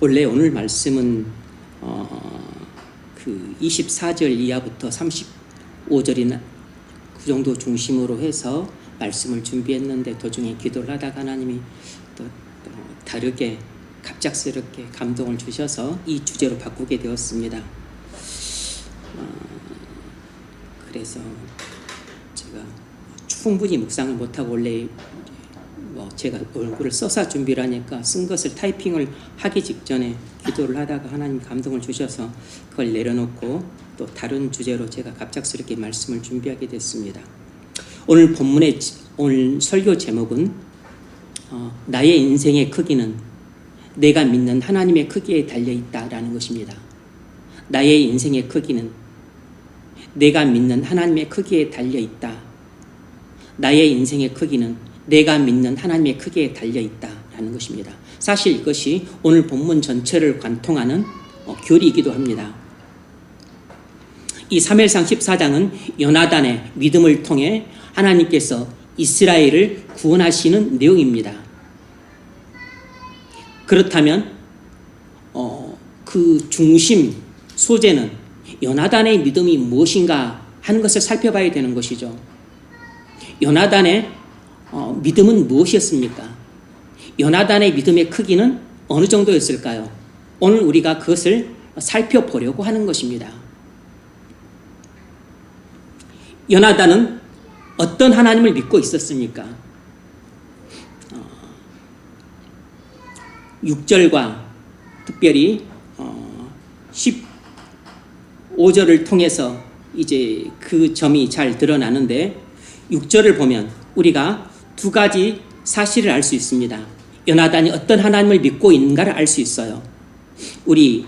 원래 오늘 말씀은 그 24절 이하부터 35절이나 그 정도 중심으로 해서 말씀을 준비했는데 도중에 기도를 하다가 하나님이 또 다르게 갑작스럽게 감동을 주셔서 이 주제로 바꾸게 되었습니다. 그래서 제가 충분히 묵상을 못하고 원래 제가 얼굴을 써서 준비를 하니까 쓴 것을 타이핑을 하기 직전에 기도를 하다가 하나님 감동을 주셔서 그걸 내려놓고 또 다른 주제로 제가 갑작스럽게 말씀을 준비하게 됐습니다. 오늘 오늘 설교 제목은 나의 인생의 크기는 내가 믿는 하나님의 크기에 달려있다라는 것입니다. 나의 인생의 크기는 내가 믿는 하나님의 크기에 달려있다. 나의 인생의 크기는 내가 믿는 하나님의 크기에 달려있다라는 것입니다. 사실 이것이 오늘 본문 전체를 관통하는 교리이기도 합니다. 이 사무엘상 14장은 요나단의 믿음을 통해 하나님께서 이스라엘을 구원하시는 내용입니다. 그렇다면 그 중심 소재는 요나단의 믿음이 무엇인가 하는 것을 살펴봐야 되는 것이죠. 요나단의 믿음은 무엇이었습니까? 요나단의 믿음의 크기는 어느 정도였을까요? 오늘 우리가 그것을 살펴보려고 하는 것입니다. 요나단은 어떤 하나님을 믿고 있었습니까? 6절과 특별히 15절을 통해서 이제 그 점이 잘 드러나는데 6절을 보면 우리가 두 가지 사실을 알 수 있습니다. 요나단이 어떤 하나님을 믿고 있는가를 알 수 있어요. 우리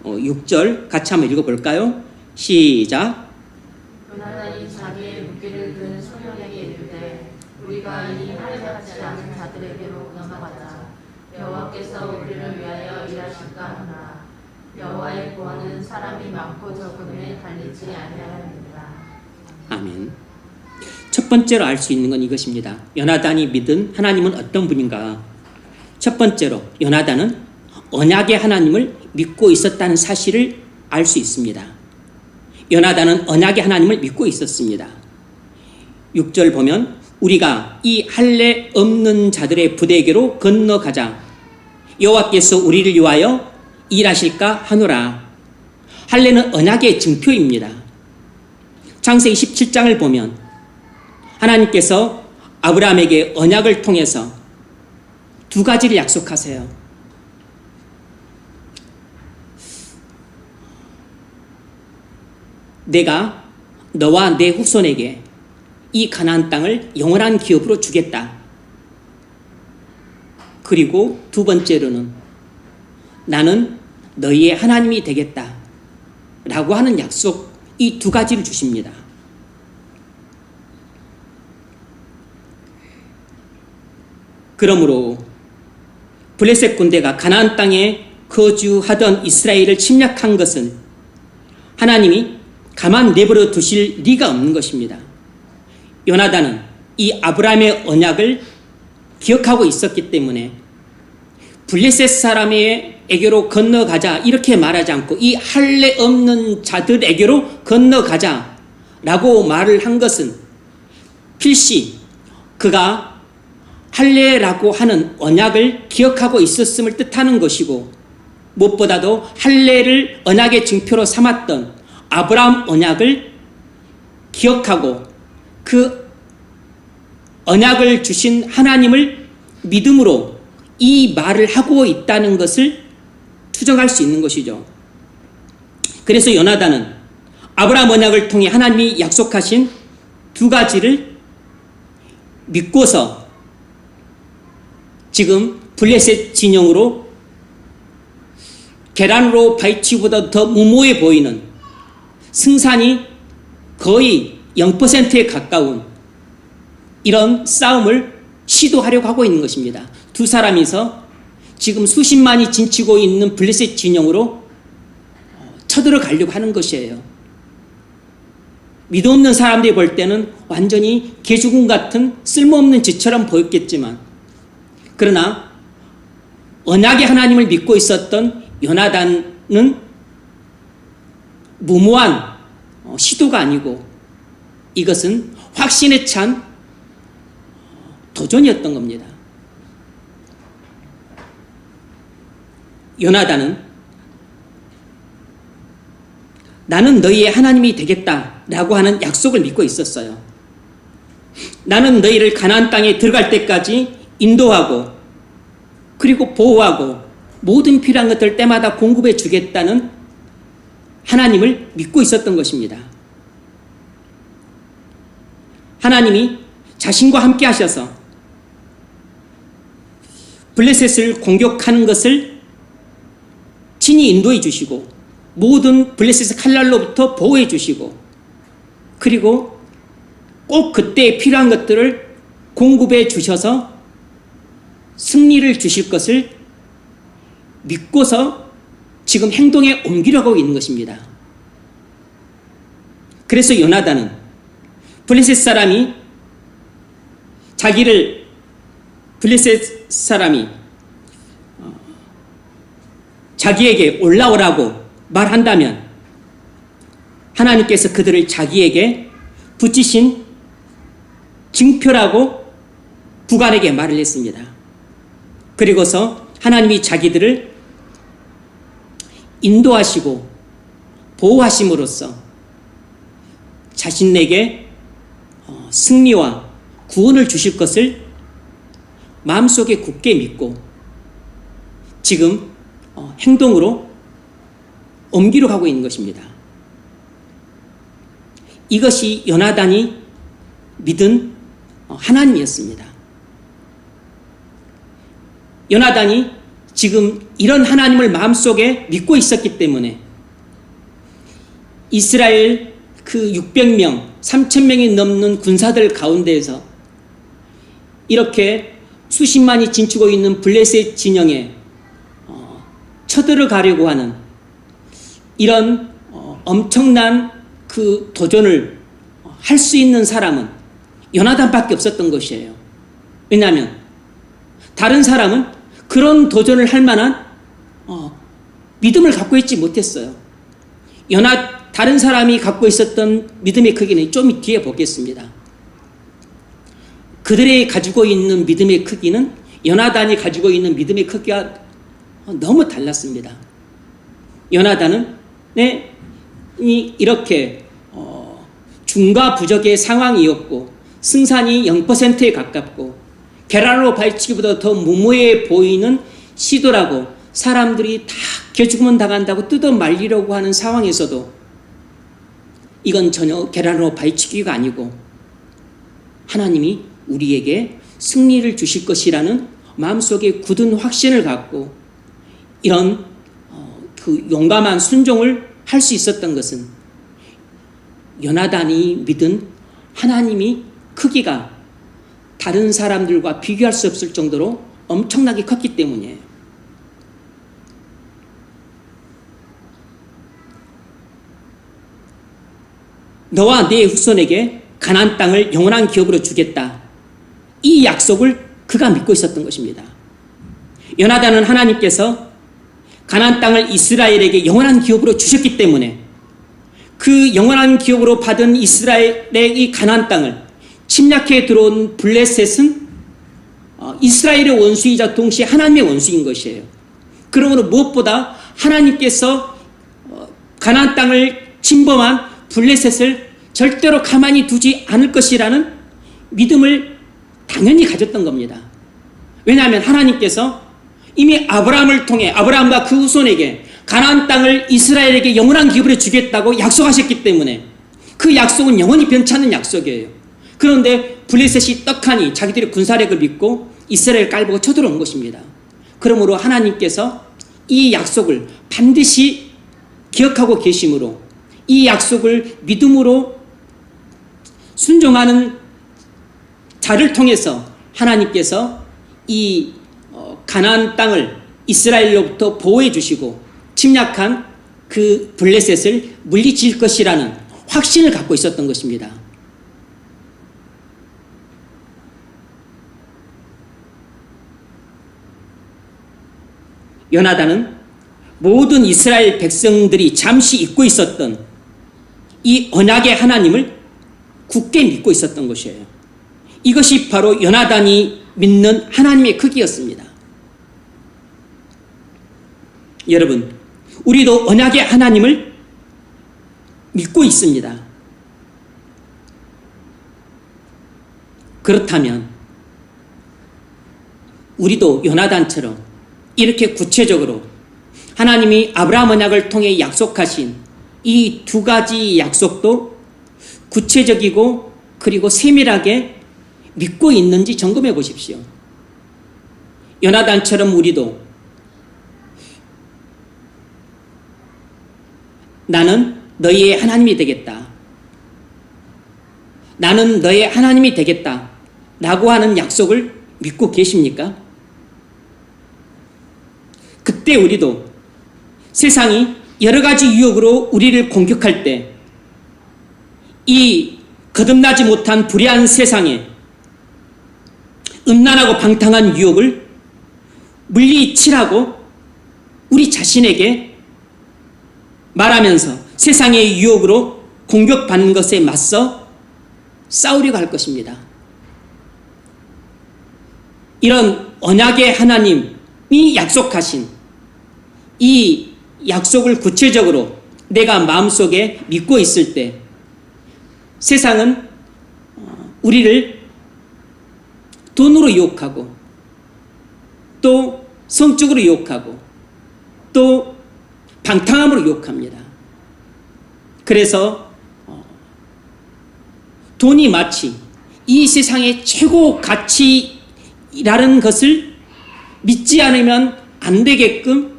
6절 같이 한번 읽어볼까요? 시작. 요나단이 자기의 무기를 든 소년에게 이르되 우리가 이 하늘같지 않은 자들에게로 넘어가자. 여호와께서 우리를 위하여 일하실까 하나. 여호와의 구원은 사람이 많고 적음에 달리지 아니하느니라. 아멘. 첫 번째로 알 수 있는 건 이것입니다. 요나단이 믿은 하나님은 어떤 분인가? 첫 번째로 요나단은 언약의 하나님을 믿고 있었다는 사실을 알 수 있습니다. 요나단은 언약의 하나님을 믿고 있었습니다. 6절 보면 우리가 이 할례 없는 자들의 부대에게로 건너가자. 여호와께서 우리를 위하여 일하실까 하노라. 할례는 언약의 증표입니다. 창세기 17장을 보면 하나님께서 아브라함에게 언약을 통해서 두 가지를 약속하세요. 내가 너와 내 후손에게 이 가나안 땅을 영원한 기업으로 주겠다. 그리고 두 번째로는 나는 너희의 하나님이 되겠다 라고 하는 약속, 이 두 가지를 주십니다. 그러므로 블레셋 군대가 가나안 땅에 거주하던 이스라엘을 침략한 것은 하나님이 가만 내버려 두실 리가 없는 것입니다. 요나단은 이 아브라함의 언약을 기억하고 있었기 때문에 블레셋 사람에게로 건너가자 이렇게 말하지 않고 이 할례 없는 자들에게로 건너가자 라고 말을 한 것은 필시 그가 할례라고 하는 언약을 기억하고 있었음을 뜻하는 것이고, 무엇보다도 할례를 언약의 증표로 삼았던 아브라함 언약을 기억하고 그 언약을 주신 하나님을 믿음으로 이 말을 하고 있다는 것을 추정할 수 있는 것이죠. 그래서 요나단은 아브라함 언약을 통해 하나님이 약속하신 두 가지를 믿고서 지금 블레셋 진영으로 게란으로 바이치보다 더 무모해 보이는 승산이 거의 0%에 가까운 이런 싸움을 시도하려고 하고 있는 것입니다. 두 사람이서 지금 수십만이 진치고 있는 블레셋 진영으로 쳐들어가려고 하는 것이에요. 믿음 없는 사람들이 볼 때는 완전히 개죽음 같은 쓸모없는 짓처럼 보였겠지만, 그러나 언약의 하나님을 믿고 있었던 요나단은 무모한 시도가 아니고 이것은 확신에 찬 도전이었던 겁니다. 요나단은 나는 너희의 하나님이 되겠다라고 하는 약속을 믿고 있었어요. 나는 너희를 가나안 땅에 들어갈 때까지 인도하고 그리고 보호하고 모든 필요한 것들 때마다 공급해 주겠다는 하나님을 믿고 있었던 것입니다. 하나님이 자신과 함께 하셔서 블레셋을 공격하는 것을 친히 인도해 주시고 모든 블레셋의 칼날로부터 보호해 주시고 그리고 꼭 그때 필요한 것들을 공급해 주셔서 승리를 주실 것을 믿고서 지금 행동에 옮기려고 있는 것입니다. 그래서 요나단은 블레셋 사람이 자기에게 올라오라고 말한다면 하나님께서 그들을 자기에게 붙이신 징표라고 북한에게 말을 했습니다. 그리고서 하나님이 자기들을 인도하시고 보호하심으로써 자신에게 승리와 구원을 주실 것을 마음속에 굳게 믿고 지금 행동으로 옮기려 가고 있는 것입니다. 이것이 요나단이 믿은 하나님이었습니다. 요나단이 지금 이런 하나님을 마음속에 믿고 있었기 때문에 이스라엘 그 600명, 3,000명이 넘는 군사들 가운데에서 이렇게 수십만이 진치고 있는 블레셋 진영에 쳐들어가려고 하는 이런 엄청난 그 도전을 할 수 있는 사람은 요나단밖에 없었던 것이에요. 왜냐하면 다른 사람은 그런 도전을 할 만한 믿음을 갖고 있지 못했어요. 다른 사람이 갖고 있었던 믿음의 크기는 좀 뒤에 보겠습니다. 그들이 가지고 있는 믿음의 크기는 요나단이 가지고 있는 믿음의 크기가 너무 달랐습니다. 요나단은 이렇게 중과 부적의 상황이었고 승산이 0%에 가깝고 게랄로 발치기보다 더 무모해 보이는 시도라고 사람들이 다 개죽으면 당한다고 뜯어 말리려고 하는 상황에서도 이건 전혀 게랄로 발치기가 아니고 하나님이 우리에게 승리를 주실 것이라는 마음속에 굳은 확신을 갖고 이런 그 용감한 순종을 할 수 있었던 것은 요나단이 믿은 하나님이 크기가 다른 사람들과 비교할 수 없을 정도로 엄청나게 컸기 때문이에요. 너와 네 후손에게 가나안 땅을 영원한 기업으로 주겠다. 이 약속을 그가 믿고 있었던 것입니다. 요나단은 하나님께서 가나안 땅을 이스라엘에게 영원한 기업으로 주셨기 때문에 그 영원한 기업으로 받은 이스라엘의 이 가나안 땅을 침략해 들어온 블레셋은 이스라엘의 원수이자 동시에 하나님의 원수인 것이에요. 그러므로 무엇보다 하나님께서 가나안 땅을 침범한 블레셋을 절대로 가만히 두지 않을 것이라는 믿음을 당연히 가졌던 겁니다. 왜냐하면 하나님께서 이미 아브라함을 통해 아브라함과 그 후손에게 가나안 땅을 이스라엘에게 영원한 기업으로 주겠다고 약속하셨기 때문에 그 약속은 영원히 변치 않는 약속이에요. 그런데 블레셋이 떡하니 자기들의 군사력을 믿고 이스라엘을 깔보고 쳐들어온 것입니다. 그러므로 하나님께서 이 약속을 반드시 기억하고 계심으로 이 약속을 믿음으로 순종하는 자를 통해서 하나님께서 이 가나안 땅을 이스라엘로부터 보호해 주시고 침략한 그 블레셋을 물리칠 것이라는 확신을 갖고 있었던 것입니다. 요나단은 모든 이스라엘 백성들이 잠시 잊고 있었던 이 언약의 하나님을 굳게 믿고 있었던 것이에요. 이것이 바로 요나단이 믿는 하나님의 크기였습니다. 여러분, 우리도 언약의 하나님을 믿고 있습니다. 그렇다면 우리도 요나단처럼 이렇게 구체적으로 하나님이 아브라함 언약을 통해 약속하신 이 두 가지 약속도 구체적이고 그리고 세밀하게 믿고 있는지 점검해 보십시오. 요나단처럼 우리도 나는 너희의 하나님이 되겠다. 나는 너의 하나님이 되겠다. 라고 하는 약속을 믿고 계십니까? 그때 우리도 세상이 여러 가지 유혹으로 우리를 공격할 때 이 거듭나지 못한 불의한 세상에 음란하고 방탕한 유혹을 물리치라고 우리 자신에게 말하면서 세상의 유혹으로 공격받는 것에 맞서 싸우려고 할 것입니다. 이런 언약의 하나님이 약속하신 이 약속을 구체적으로 내가 마음속에 믿고 있을 때 세상은 우리를 돈으로 유혹하고 또 성적으로 유혹하고 또 방탕함으로 유혹합니다. 그래서 돈이 마치 이 세상의 최고 가치라는 것을 믿지 않으면 안 되게끔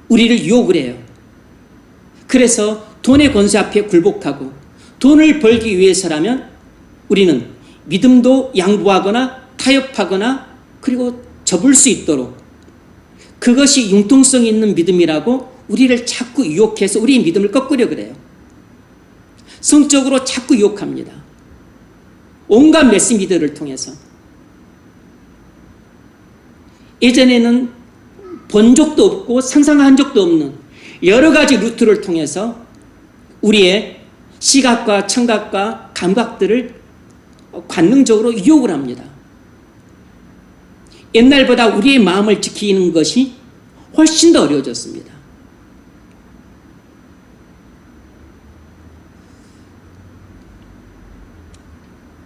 우리를 유혹을 해요. 그래서 돈의 권세 앞에 굴복하고 돈을 벌기 위해서라면 우리는 믿음도 양보하거나 타협하거나 그리고 접을 수 있도록 그것이 융통성 있는 믿음이라고 우리를 자꾸 유혹해서 우리의 믿음을 꺾으려 그래요. 성적으로 자꾸 유혹합니다. 온갖 매스미디어를 통해서. 예전에는 본 적도 없고 상상한 적도 없는 여러 가지 루트를 통해서 우리의 시각과 청각과 감각들을 관능적으로 유혹을 합니다. 옛날보다 우리의 마음을 지키는 것이 훨씬 더 어려워졌습니다.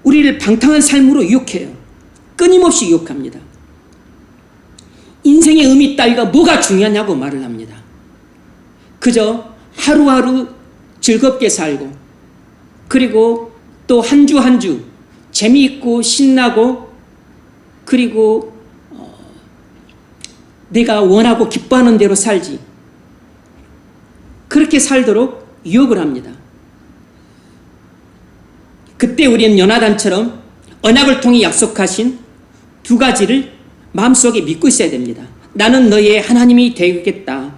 우리를 방탕한 삶으로 유혹해요. 끊임없이 유혹합니다. 인생의 의미 따위가 뭐가 중요하냐고 말을 합니다. 그저 하루하루 즐겁게 살고 그리고 또 한 주 한 주 재미있고 신나고 그리고 내가 원하고 기뻐하는 대로 살지. 그렇게 살도록 유혹을 합니다. 그때 우리는 요나단처럼 언약을 통해 약속하신 두 가지를 마음속에 믿고 있어야 됩니다. 나는 너의 하나님이 되겠다.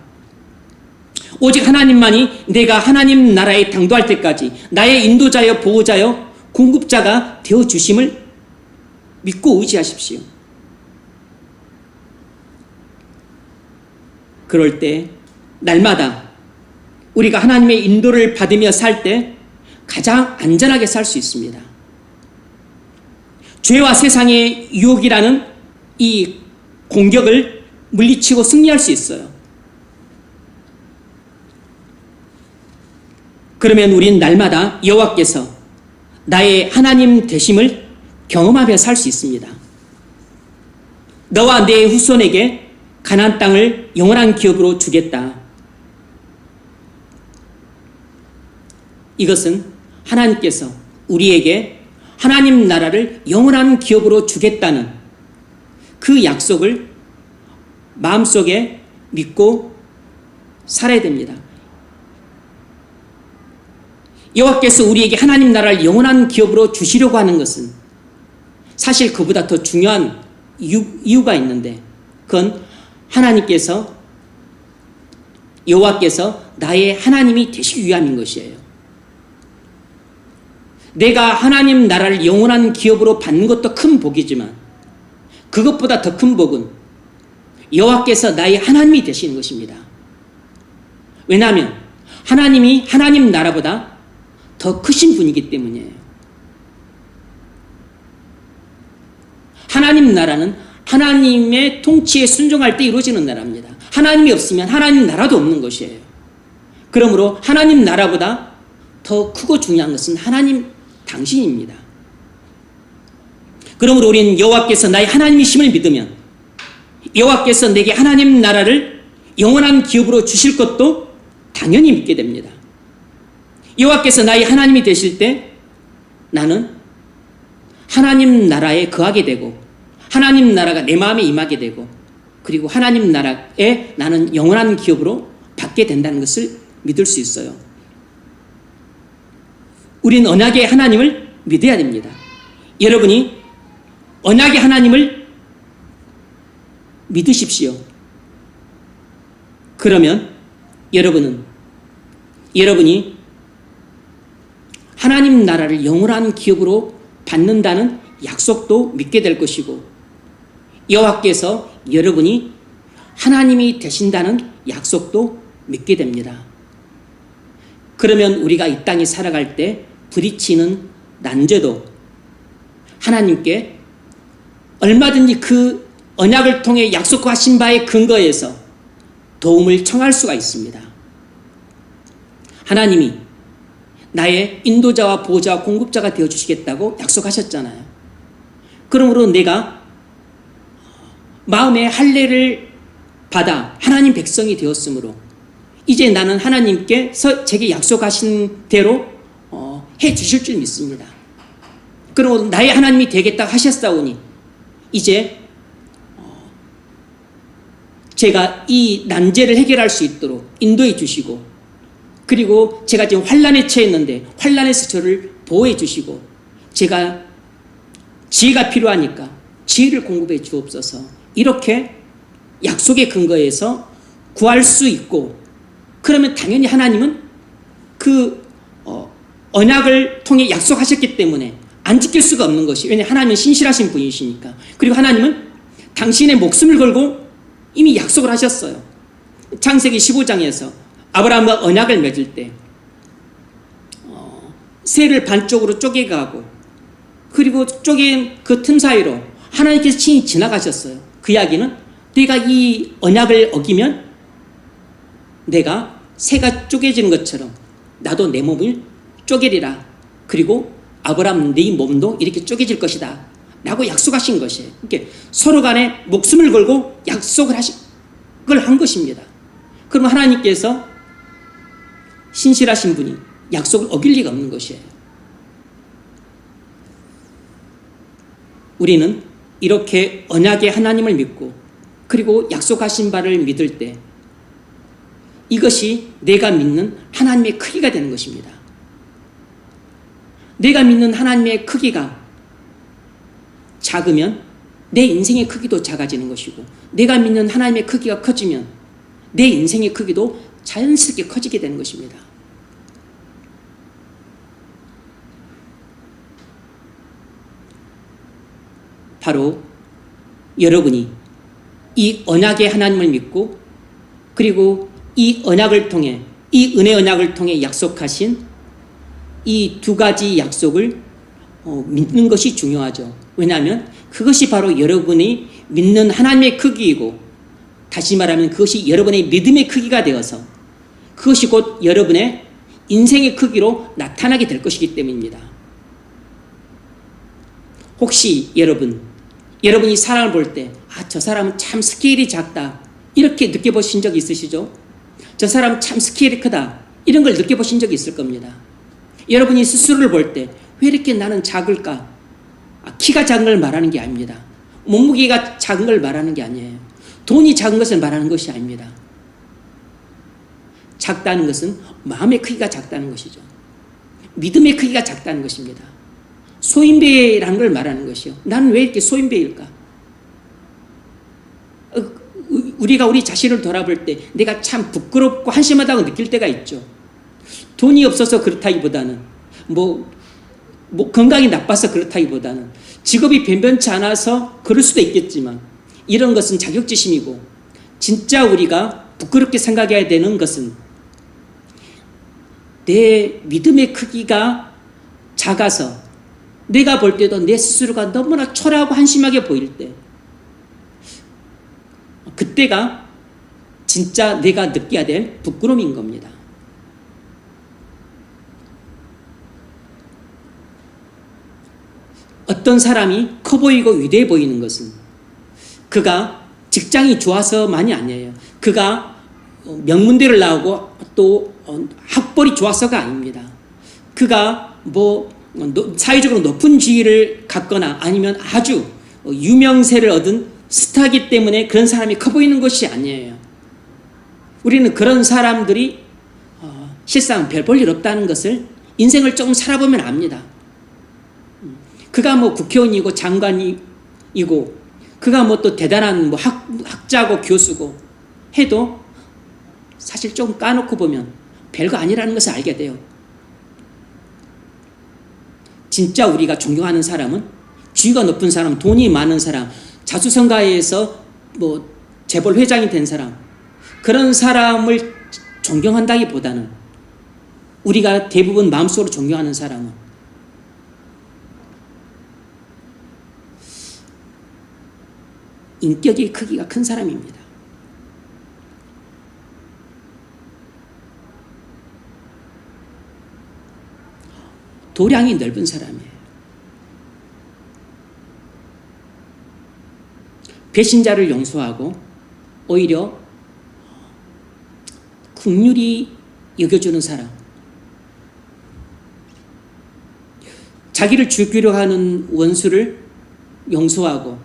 오직 하나님만이 내가 하나님 나라에 당도할 때까지 나의 인도자여 보호자여 공급자가 되어주심을 믿고 의지하십시오. 그럴 때 날마다 우리가 하나님의 인도를 받으며 살 때 가장 안전하게 살 수 있습니다. 죄와 세상의 유혹이라는 이 공격을 물리치고 승리할 수 있어요. 그러면 우린 날마다 여호와께서 나의 하나님 되심을 경험하며 살 수 있습니다. 너와 내 후손에게 가나안 땅을 영원한 기업으로 주겠다. 이것은 하나님께서 우리에게 하나님 나라를 영원한 기업으로 주겠다는 그 약속을 마음속에 믿고 살아야 됩니다. 여호와께서 우리에게 하나님 나라를 영원한 기업으로 주시려고 하는 것은 사실 그보다 더 중요한 이유가 있는데 그건 하나님께서 여호와께서 나의 하나님이 되시기 위함인 것이에요. 내가 하나님 나라를 영원한 기업으로 받는 것도 큰 복이지만 그것보다 더 큰 복은 여호와께서 나의 하나님이 되시는 것입니다. 왜냐하면 하나님이 하나님 나라보다 더 크신 분이기 때문이에요. 하나님 나라는 하나님의 통치에 순종할 때 이루어지는 나라입니다. 하나님이 없으면 하나님 나라도 없는 것이에요. 그러므로 하나님 나라보다 더 크고 중요한 것은 하나님 당신입니다. 그러므로 우리는 여호와께서 나의 하나님이심을 믿으면 여호와께서 내게 하나님 나라를 영원한 기업으로 주실 것도 당연히 믿게 됩니다. 여호와께서 나의 하나님이 되실 때 나는 하나님 나라에 거하게 되고 하나님 나라가 내 마음에 임하게 되고 그리고 하나님 나라에 나는 영원한 기업으로 받게 된다는 것을 믿을 수 있어요. 우리는 언약의 하나님을 믿어야 됩니다. 여러분이 언약의 하나님을 믿으십시오. 그러면 여러분이 하나님 나라를 영원한 기업으로 받는다는 약속도 믿게 될 것이고 여호와께서 여러분이 하나님이 되신다는 약속도 믿게 됩니다. 그러면 우리가 이 땅에 살아갈 때 부딪히는 난제도 하나님께 얼마든지 그 언약을 통해 약속하신 바의 근거에서 도움을 청할 수가 있습니다. 하나님이 나의 인도자와 보호자와 공급자가 되어주시겠다고 약속하셨잖아요. 그러므로 내가 마음의 할례를 받아 하나님 백성이 되었으므로 이제 나는 하나님께서 제게 약속하신 대로 해 주실 줄 믿습니다. 그리고 나의 하나님이 되겠다 하셨사오니 이제 제가 이 난제를 해결할 수 있도록 인도해 주시고 그리고 제가 지금 환난에 처했는데 환난에서 저를 보호해 주시고 제가 지혜가 필요하니까 지혜를 공급해 주옵소서. 이렇게 약속의 근거에서 구할 수 있고 그러면 당연히 하나님은 그 언약을 통해 약속하셨기 때문에 안 지킬 수가 없는 것이 왜냐하면 하나님은 신실하신 분이시니까. 그리고 하나님은 당신의 목숨을 걸고 이미 약속을 하셨어요. 창세기 15장에서 아브라함과 언약을 맺을 때 새를 반쪽으로 쪼개가고 그리고 쪼갠 그 틈 사이로 하나님께서 친히 지나가셨어요. 그 이야기는 네가 이 언약을 어기면 내가 새가 쪼개지는 것처럼 나도 내 몸을 쪼개리라. 그리고 아브라함 네 몸도 이렇게 쪼개질 것이다 라고 약속하신 것이에요. 그러니까 서로 간에 목숨을 걸고 약속을 한 것입니다. 그러면 하나님께서 신실하신 분이 약속을 어길 리가 없는 것이에요. 우리는 이렇게 언약의 하나님을 믿고 그리고 약속하신 바를 믿을 때 이것이 내가 믿는 하나님의 크기가 되는 것입니다. 내가 믿는 하나님의 크기가 작으면 내 인생의 크기도 작아지는 것이고 내가 믿는 하나님의 크기가 커지면 내 인생의 크기도 자연스럽게 커지게 되는 것입니다. 바로 여러분이 이 언약의 하나님을 믿고 그리고 이 언약을 통해 이 은혜 언약을 통해 약속하신 이 두 가지 약속을 믿는 것이 중요하죠. 왜냐하면 그것이 바로 여러분이 믿는 하나님의 크기이고 다시 말하면 그것이 여러분의 믿음의 크기가 되어서 그것이 곧 여러분의 인생의 크기로 나타나게 될 것이기 때문입니다. 혹시 여러분이 사람을 볼 때 저 사람은 참 스케일이 작다 이렇게 느껴보신 적 있으시죠? 저 사람 참 스케일이 크다 이런 걸 느껴보신 적이 있을 겁니다. 여러분이 스스로를 볼 때 왜 이렇게 나는 작을까? 키가 작은 걸 말하는 게 아닙니다. 몸무게가 작은 걸 말하는 게 아니에요. 돈이 작은 것을 말하는 것이 아닙니다. 작다는 것은 마음의 크기가 작다는 것이죠. 믿음의 크기가 작다는 것입니다. 소인배라는 걸 말하는 것이요. 나는 왜 이렇게 소인배일까? 우리가 우리 자신을 돌아볼 때 내가 참 부끄럽고 한심하다고 느낄 때가 있죠. 돈이 없어서 그렇다기보다는 건강이 나빠서 그렇다기보다는 직업이 변변치 않아서 그럴 수도 있겠지만 이런 것은 자격지심이고 진짜 우리가 부끄럽게 생각해야 되는 것은 내 믿음의 크기가 작아서 내가 볼 때도 내 스스로가 너무나 초라하고 한심하게 보일 때, 그때가 진짜 내가 느껴야 될 부끄러움인 겁니다. 어떤 사람이 커 보이고 위대해 보이는 것은 그가 직장이 좋아서만이 아니에요. 그가 명문대를 나오고 또 학벌이 좋아서가 아닙니다. 그가 사회적으로 높은 지위를 갖거나 아니면 아주 유명세를 얻은 스타이기 때문에 그런 사람이 커 보이는 것이 아니에요. 우리는 그런 사람들이 실상 별 볼 일 없다는 것을 인생을 조금 살아보면 압니다. 그가 국회의원이고 장관이고 그가 또 대단한 학자고 교수고 해도 사실 좀 까놓고 보면 별거 아니라는 것을 알게 돼요. 진짜 우리가 존경하는 사람은 지위가 높은 사람, 돈이 많은 사람, 자수성가에서 재벌 회장이 된 사람, 그런 사람을 존경한다기보다는 우리가 대부분 마음속으로 존경하는 사람은 인격의 크기가 큰 사람입니다. 도량이 넓은 사람이에요. 배신자를 용서하고 오히려 긍휼히 여겨주는 사람. 자기를 죽이려 하는 원수를 용서하고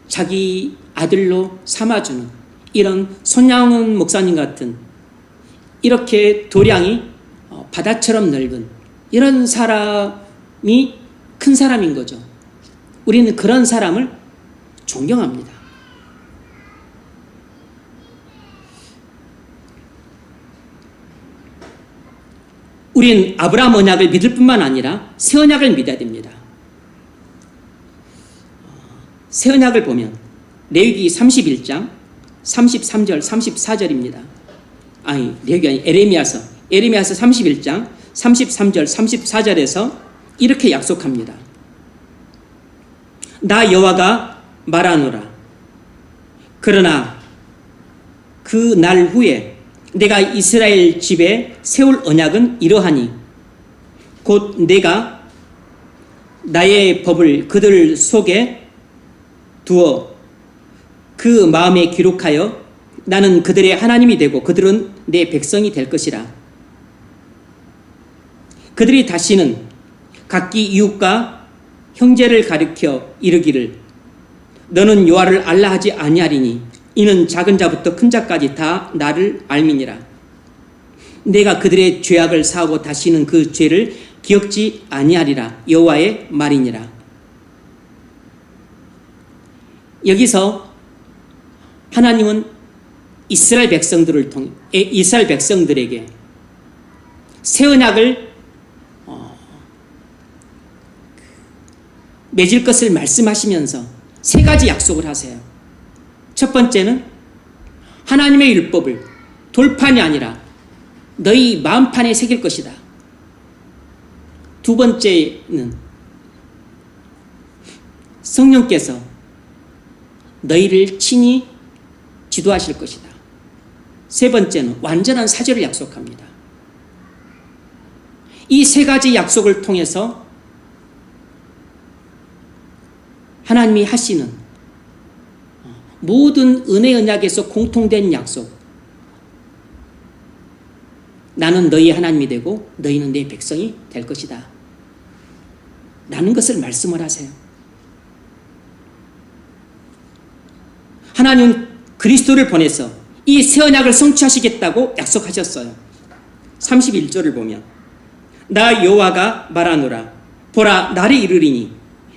자기 아들로 삼아주는 이런 손양훈 목사님 같은 이렇게 도량이 바다처럼 넓은 이런 사람이 큰 사람인 거죠. 우리는 그런 사람을 존경합니다. 우린 아브라함 언약을 믿을 뿐만 아니라 새 언약을 믿어야 됩니다. 새 언약을 보면 레위기 31장 33절 34절입니다. 레위기 아니 에레미야서 31장 33절 34절에서 이렇게 약속합니다. 나 여호와가 말하노라. 그러나 그 날 후에 내가 이스라엘 집에 세울 언약은 이러하니 곧 내가 나의 법을 그들 속에 두어 그 마음에 기록하여 나는 그들의 하나님이 되고 그들은 내 백성이 될 것이라. 그들이 다시는 각기 이웃과 형제를 가리켜 이르기를 너는 여호와를 알라 하지 아니하리니 이는 작은 자부터 큰 자까지 다 나를 알미니라. 내가 그들의 죄악을 사하고 다시는 그 죄를 기억지 아니하리라. 여호와의 말이니라. 여기서 하나님은 이스라엘 백성들에게 새 언약을 맺을 것을 말씀하시면서 세 가지 약속을 하세요. 첫 번째는 하나님의 율법을 돌판이 아니라 너희 마음판에 새길 것이다. 두 번째는 성령께서 너희를 친히 지도하실 것이다. 세 번째는 완전한 사죄를 약속합니다. 이 세 가지 약속을 통해서 하나님이 하시는 모든 은혜 언약에서 공통된 약속, 나는 너희 하나님이 되고 너희는 내 백성이 될 것이다 라는 것을 말씀을 하세요. 하나님은 그리스도를 보내서 이 새 언약을 성취하시겠다고 약속하셨어요. 31절을 보면 나 여호와가 말하노라. 보라, 날이 이르리니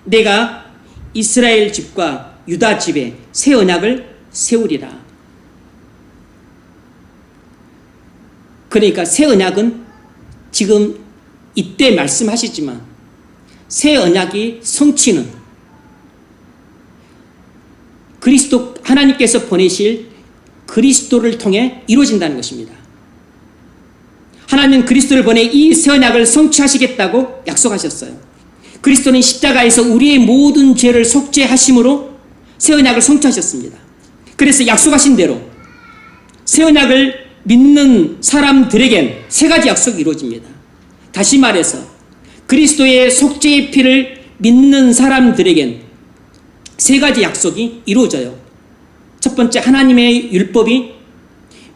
내가 이스라엘 집과 유다 집에 새 언약을 세우리라. 그러니까 새 언약은 지금 이때 말씀하시지만 새 언약이 성취는 그리스도 하나님께서 보내실 그리스도를 통해 이루어진다는 것입니다. 하나님은 그리스도를 보내 이 새 언약을 성취하시겠다고 약속하셨어요. 그리스도는 십자가에서 우리의 모든 죄를 속죄하심으로 새 언약을 성취하셨습니다. 그래서 약속하신 대로 새 언약을 믿는 사람들에겐 세 가지 약속이 이루어집니다. 다시 말해서 그리스도의 속죄의 피를 믿는 사람들에겐 세 가지 약속이 이루어져요. 첫 번째, 하나님의 율법이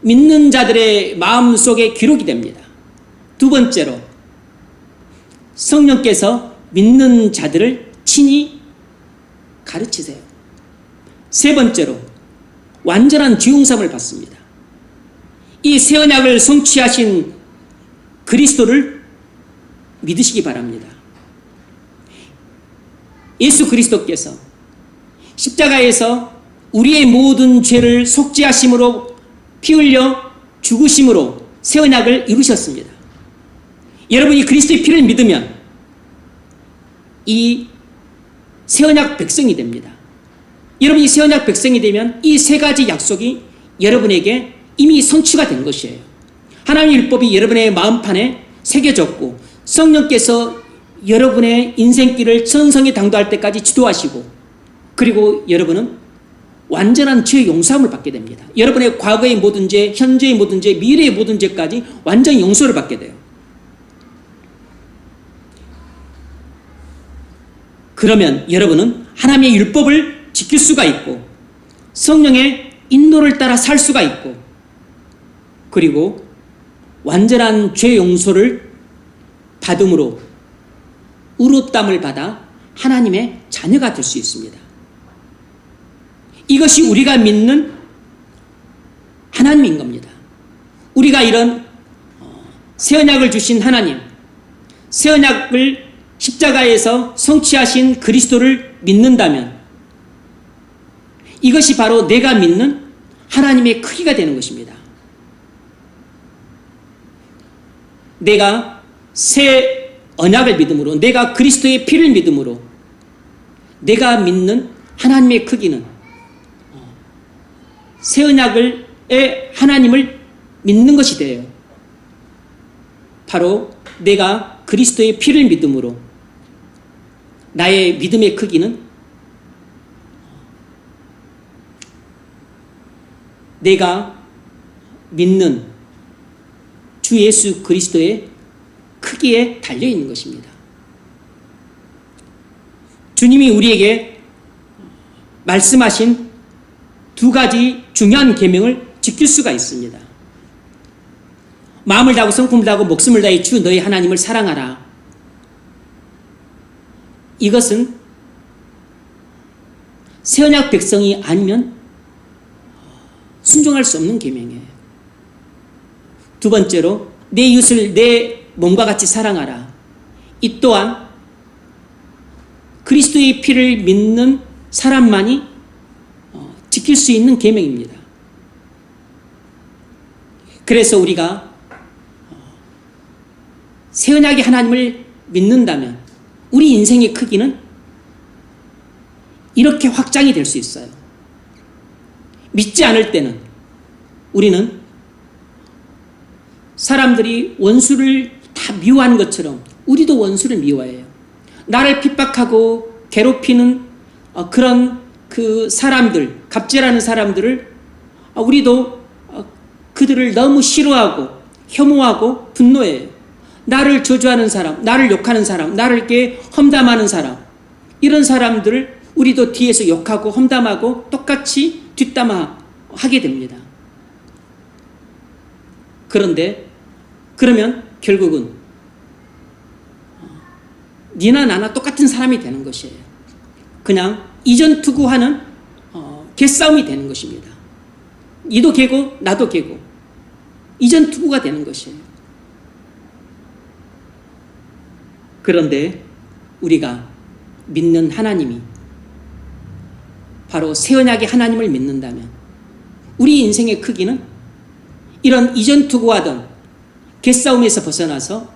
믿는 자들의 마음속에 기록이 됩니다. 두 번째로, 성령께서 믿는 자들을 친히 가르치세요. 세 번째로, 완전한 죄 용서함을 받습니다. 이 새 언약을 성취하신 그리스도를 믿으시기 바랍니다. 예수 그리스도께서 십자가에서 우리의 모든 죄를 속죄하심으로 피 흘려 죽으심으로 새 언약을 이루셨습니다. 여러분이 그리스도의 피를 믿으면 이 새 언약 백성이 됩니다. 여러분이 새 언약 백성이 되면 이 세 가지 약속이 여러분에게 이미 성취가 된 것이에요. 하나님의 율법이 여러분의 마음판에 새겨졌고 성령께서 여러분의 인생길을 천성에 당도할 때까지 지도하시고, 그리고 여러분은 완전한 죄 용서함을 받게 됩니다. 여러분의 과거의 모든 죄, 현재의 모든 죄, 미래의 모든 죄까지 완전히 용서를 받게 돼요. 그러면 여러분은 하나님의 율법을 지킬 수가 있고 성령의 인도를 따라 살 수가 있고, 그리고 완전한 죄 용서를 받음으로 의롭다함을 받아 하나님의 자녀가 될 수 있습니다. 이것이 우리가 믿는 하나님인 겁니다. 우리가 이런 새 언약을 주신 하나님, 새 언약을 십자가에서 성취하신 그리스도를 믿는다면 이것이 바로 내가 믿는 하나님의 크기가 되는 것입니다. 내가 새 언약을 믿음으로, 내가 그리스도의 피를 믿음으로 내가 믿는 하나님의 크기는 새 언약의 하나님을 믿는 것이 돼요. 바로 내가 그리스도의 피를 믿음으로 나의 믿음의 크기는 내가 믿는 주 예수 그리스도의 크기에 달려있는 것입니다. 주님이 우리에게 말씀하신 두 가지 중요한 계명을 지킬 수가 있습니다. 마음을 다하고 성품을 다하고 목숨을 다해 주 너희 하나님을 사랑하라. 이것은 새 언약 백성이 아니면 순종할 수 없는 계명이에요. 두 번째로 내 이웃을 내 몸과 같이 사랑하라. 이 또한 그리스도의 피를 믿는 사람만이 지킬 수 있는 계명입니다. 그래서 우리가 새 언약의 하나님을 믿는다면 우리 인생의 크기는 이렇게 확장이 될 수 있어요. 믿지 않을 때는 우리는 사람들이 원수를 다 미워하는 것처럼 우리도 원수를 미워해요. 나를 핍박하고 괴롭히는 그런 그 사람들, 갑질하는 사람들을 우리도 그들을 너무 싫어하고 혐오하고 분노해요. 나를 저주하는 사람, 나를 욕하는 사람, 나를 이렇게 험담하는 사람, 이런 사람들을 우리도 뒤에서 욕하고 험담하고 똑같이 뒷담화하게 됩니다. 그런데 그러면 결국은 니나 나나 똑같은 사람이 되는 것이에요. 그냥 이전투구하는 개싸움이 되는 것입니다. 니도 개고 나도 개고 이전투구가 되는 것이에요. 그런데 우리가 믿는 하나님이 바로 새 언약의 하나님을 믿는다면 우리 인생의 크기는 이런 이전투구하던 개싸움에서 벗어나서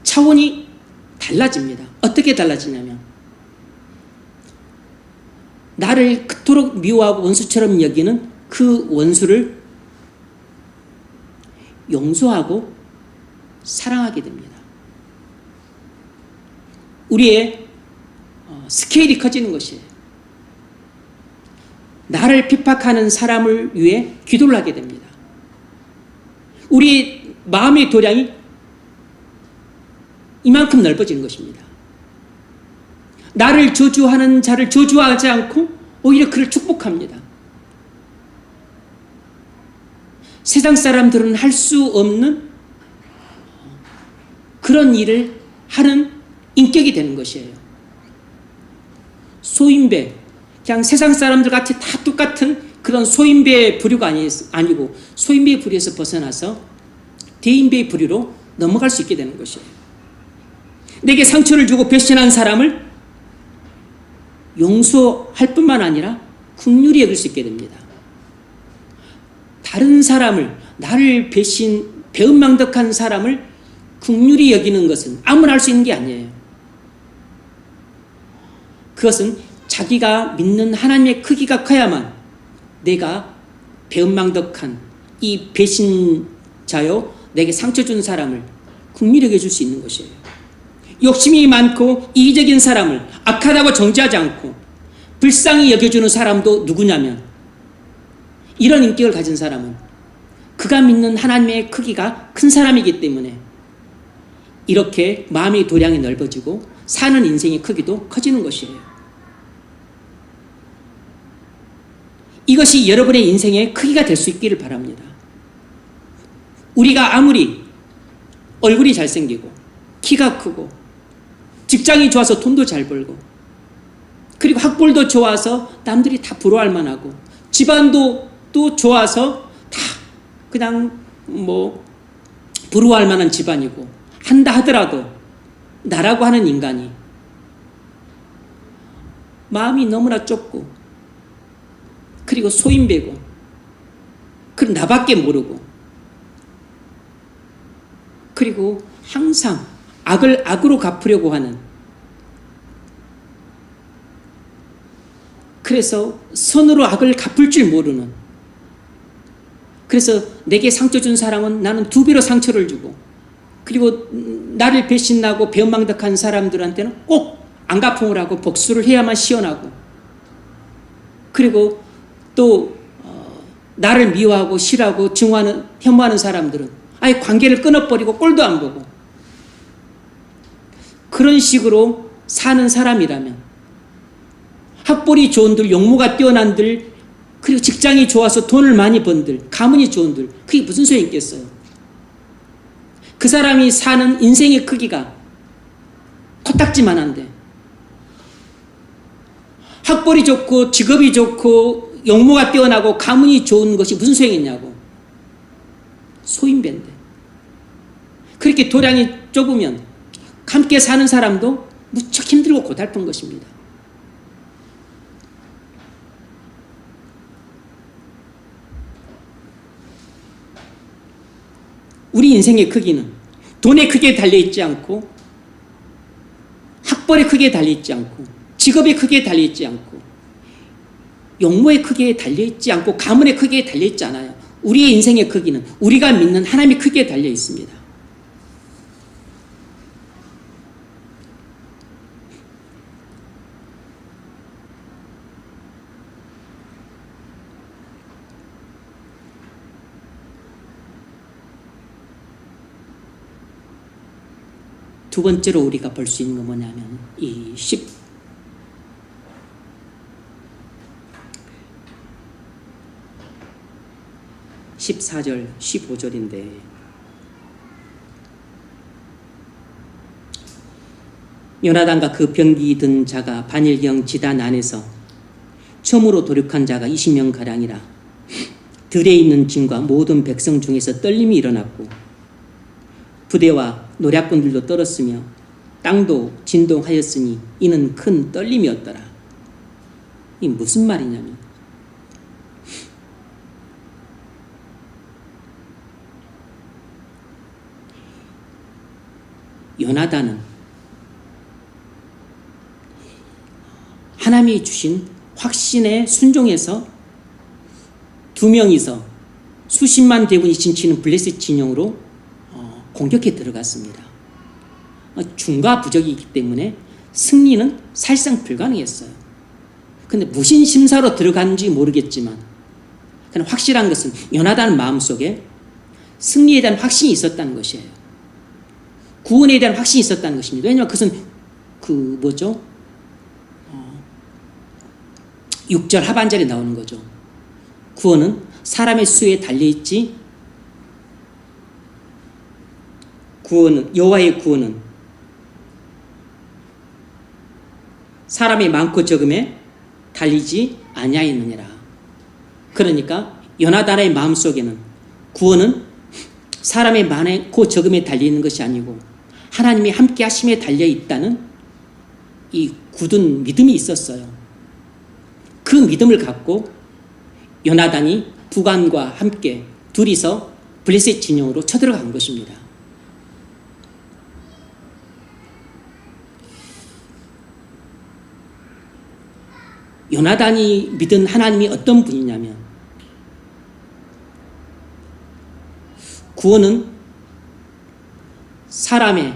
차원이 달라집니다. 어떻게 달라지냐면 나를 그토록 미워하고 원수처럼 여기는 그 원수를 용서하고 사랑하게 됩니다. 우리의 스케일이 커지는 것이에요. 나를 핍박하는 사람을 위해 기도를 하게 됩니다. 우리 마음의 도량이 이만큼 넓어지는 것입니다. 나를 저주하는 자를 저주하지 않고 오히려 그를 축복합니다. 세상 사람들은 할 수 없는 그런 일을 하는 인격이 되는 것이에요. 소인배, 그냥 세상 사람들 같이 다 똑같은 그런 소인배의 부류가 아니고 소인배의 부류에서 벗어나서 대인배의 부류로 넘어갈 수 있게 되는 것이에요. 내게 상처를 주고 배신한 사람을 용서할 뿐만 아니라 긍휼히 여길 수 있게 됩니다. 다른 사람을, 나를 배은망덕한 사람을 긍휼히 여기는 것은 아무나 할 수 있는 게 아니에요. 그것은 자기가 믿는 하나님의 크기가 커야만 내가 배은망덕한 이 배신자요, 내게 상처 준 사람을 긍휼히 여겨줄 수 있는 것이에요. 욕심이 많고 이기적인 사람을 악하다고 정죄하지 않고 불쌍히 여겨주는 사람도 누구냐면, 이런 인격을 가진 사람은 그가 믿는 하나님의 크기가 큰 사람이기 때문에 이렇게 마음의 도량이 넓어지고 사는 인생의 크기도 커지는 것이에요. 이것이 여러분의 인생의 크기가 될 수 있기를 바랍니다. 우리가 아무리 얼굴이 잘생기고 키가 크고 직장이 좋아서 돈도 잘 벌고 그리고 학벌도 좋아서 남들이 다 부러워할 만하고 집안도 또 좋아서 다 그냥 부러워할 만한 집안이고 한다 하더라도 나라고 하는 인간이 마음이 너무나 좁고 그리고 소인배고 그리고 나밖에 모르고 그리고 항상 악을 악으로 갚으려고 하는, 그래서 선으로 악을 갚을 줄 모르는, 그래서 내게 상처 준 사람은 나는 2배로 상처를 주고 그리고 나를 배신하고 배은망덕한 사람들한테는 꼭 안갚음을 하고 복수를 해야만 시원하고, 그리고 또 나를 미워하고 싫어하고 혐오하는 사람들은 아예 관계를 끊어버리고 꼴도 안 보고 그런 식으로 사는 사람이라면, 학벌이 좋은들, 용모가 뛰어난들, 그리고 직장이 좋아서 돈을 많이 번들, 가문이 좋은들, 그게 무슨 소용이 있겠어요? 그 사람이 사는 인생의 크기가 코딱지만한데 학벌이 좋고 직업이 좋고 용모가 뛰어나고 가문이 좋은 것이 무슨 소용이 있냐고. 소인배인데. 그렇게 도량이 좁으면 함께 사는 사람도 무척 힘들고 고달픈 것입니다. 우리 인생의 크기는 돈의 크기에 달려있지 않고 학벌의 크기에 달려있지 않고 직업의 크기에 달려있지 않고 용모의 크기에 달려있지 않고 가문의 크기에 달려있지 않아요. 우리의 인생의 크기는 우리가 믿는 하나님의 크기에 달려있습니다. 두 번째로 우리가 볼 수 있는 건 뭐냐면 이 14절, 15절인데 요나단과 그 병기 든 자가 반일경 지단 안에서 처음으로 도륙한 자가 20명가량이라 들에 있는 진과 모든 백성 중에서 떨림이 일어났고 부대와 노략군들도 떨었으며 땅도 진동하였으니 이는 큰 떨림이었더라. 이 무슨 말이냐면 요나단은 하나님이 주신 확신에 순종해서 두 명이서 수십만 대군이 진치는 블레셋 진영으로 공격해 들어갔습니다. 중과부적이기 때문에 승리는 사실상 불가능했어요. 근데 무신심사로 들어간지 모르겠지만 그냥 확실한 것은 요나단 마음속에 승리에 대한 확신이 있었다는 것이에요. 구원에 대한 확신이 있었다는 것입니다. 왜냐하면 그것은 6절 하반절에 나오는 거죠. 구원은 사람의 수에 달려있지, 여호와의 구원은 사람의 많고 적음에 달리지 아니하였느니라. 그러니까 요나단의 마음속에는 구원은 사람의 많고 적음에 달려있는 것이 아니고 하나님이 함께 하심에 달려있다는 이 굳은 믿음이 있었어요. 그 믿음을 갖고 요나단이 부관과 함께 둘이서 블레셋 진영으로 쳐들어간 것입니다. 요나단이 믿은 하나님이 어떤 분이냐면 구원은 사람의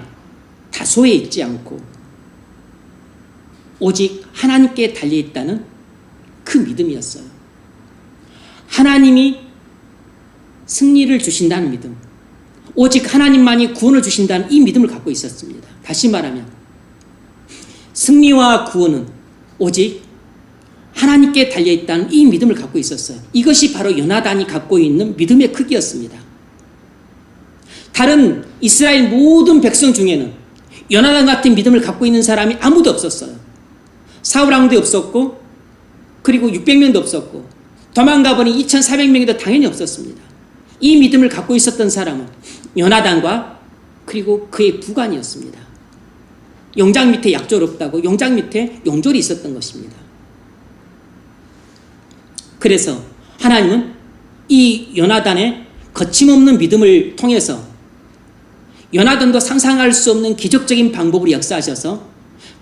다소에 있지 않고 오직 하나님께 달려있다는 그 믿음이었어요. 하나님이 승리를 주신다는 믿음, 오직 하나님만이 구원을 주신다는 이 믿음을 갖고 있었습니다. 다시 말하면 승리와 구원은 오직 하나님께 달려있다는 이 믿음을 갖고 있었어요. 이것이 바로 요나단이 갖고 있는 믿음의 크기였습니다. 다른 이스라엘 모든 백성 중에는 요나단 같은 믿음을 갖고 있는 사람이 아무도 없었어요. 사울 왕도 없었고 그리고 600명도 없었고 도망가버린 2400명도 당연히 없었습니다. 이 믿음을 갖고 있었던 사람은 요나단과 그리고 그의 부관이었습니다. 용장 밑에 약졸 없다고 용장 밑에 용졸이 있었던 것입니다. 그래서 하나님은 이 요나단의 거침없는 믿음을 통해서 요나단도 상상할 수 없는 기적적인 방법으로 역사하셔서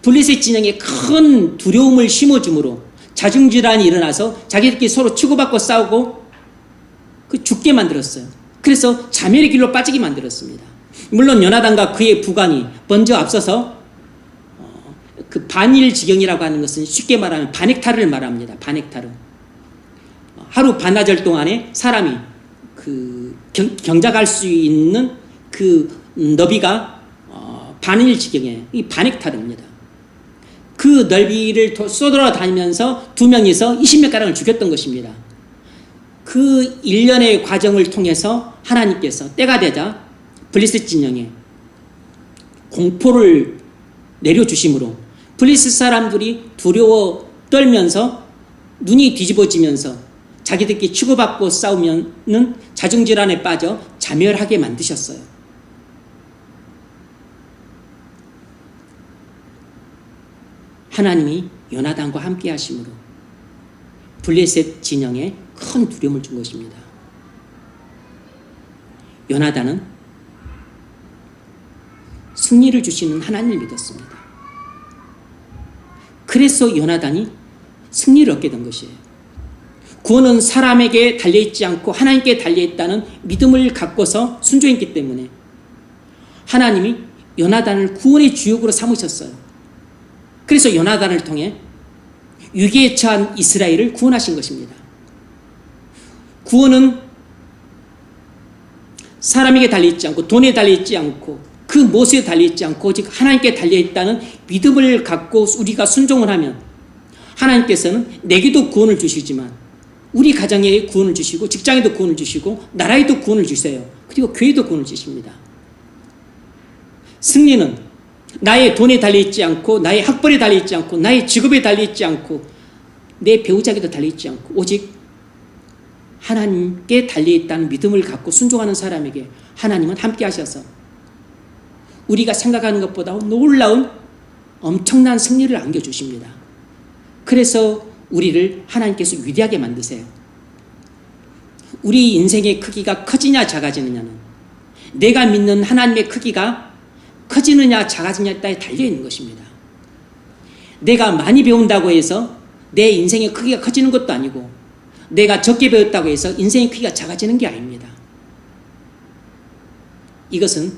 블레셋 진영에 큰 두려움을 심어줌으로 자중질환이 일어나서 자기들끼리 서로 치고받고 싸우고 죽게 만들었어요. 그래서 자멸의 길로 빠지게 만들었습니다. 물론 요나단과 그의 부관이 먼저 앞서서 그 반일지경이라고 하는 것은 쉽게 말하면 반핵타를 말합니다. 반핵타르. 하루 반나절 동안에 사람이 경작할 수 있는 그 너비가 반일지경이에요. 이 반핵타르입니다. 그 넓이를 쏘돌아다니면서 두 명이서 20명가량을 죽였던 것입니다. 그 일련의 과정을 통해서 하나님께서 때가 되자 블레셋 진영에 공포를 내려주심으로 블레셋 사람들이 두려워 떨면서 눈이 뒤집어지면서 자기들끼리 치고받고 싸우면은 자중질환에 빠져 자멸하게 만드셨어요. 하나님이 요나단과 함께 하심으로 블레셋 진영에 큰 두려움을 준 것입니다. 요나단은 승리를 주시는 하나님을 믿었습니다. 그래서 요나단이 승리를 얻게 된 것이에요. 구원은 사람에게 달려있지 않고 하나님께 달려있다는 믿음을 갖고서 순종했기 때문에 하나님이 요나단을 구원의 주역으로 삼으셨어요. 그래서 요나단을 통해 위기에 처한 이스라엘을 구원하신 것입니다. 구원은 사람에게 달려있지 않고 돈에 달려있지 않고 그 무엇에 달려있지 않고 오직 하나님께 달려있다는 믿음을 갖고 우리가 순종을 하면 하나님께서는 내게도 구원을 주시지만 우리 가정에 구원을 주시고 직장에도 구원을 주시고 나라에도 구원을 주세요. 그리고 교회도 구원을 주십니다. 승리는 나의 돈에 달려있지 않고 나의 학벌에 달려있지 않고 나의 직업에 달려있지 않고 내 배우자에게도 달려있지 않고 오직 하나님께 달려있다는 믿음을 갖고 순종하는 사람에게 하나님은 함께 하셔서 우리가 생각하는 것보다 놀라운 엄청난 승리를 안겨주십니다. 그래서 우리를 하나님께서 위대하게 만드세요. 우리 인생의 크기가 커지냐 작아지느냐는 내가 믿는 하나님의 크기가 커지느냐 작아지느냐에 달려있는 것입니다. 내가 많이 배운다고 해서 내 인생의 크기가 커지는 것도 아니고 내가 적게 배웠다고 해서 인생의 크기가 작아지는 게 아닙니다. 이것은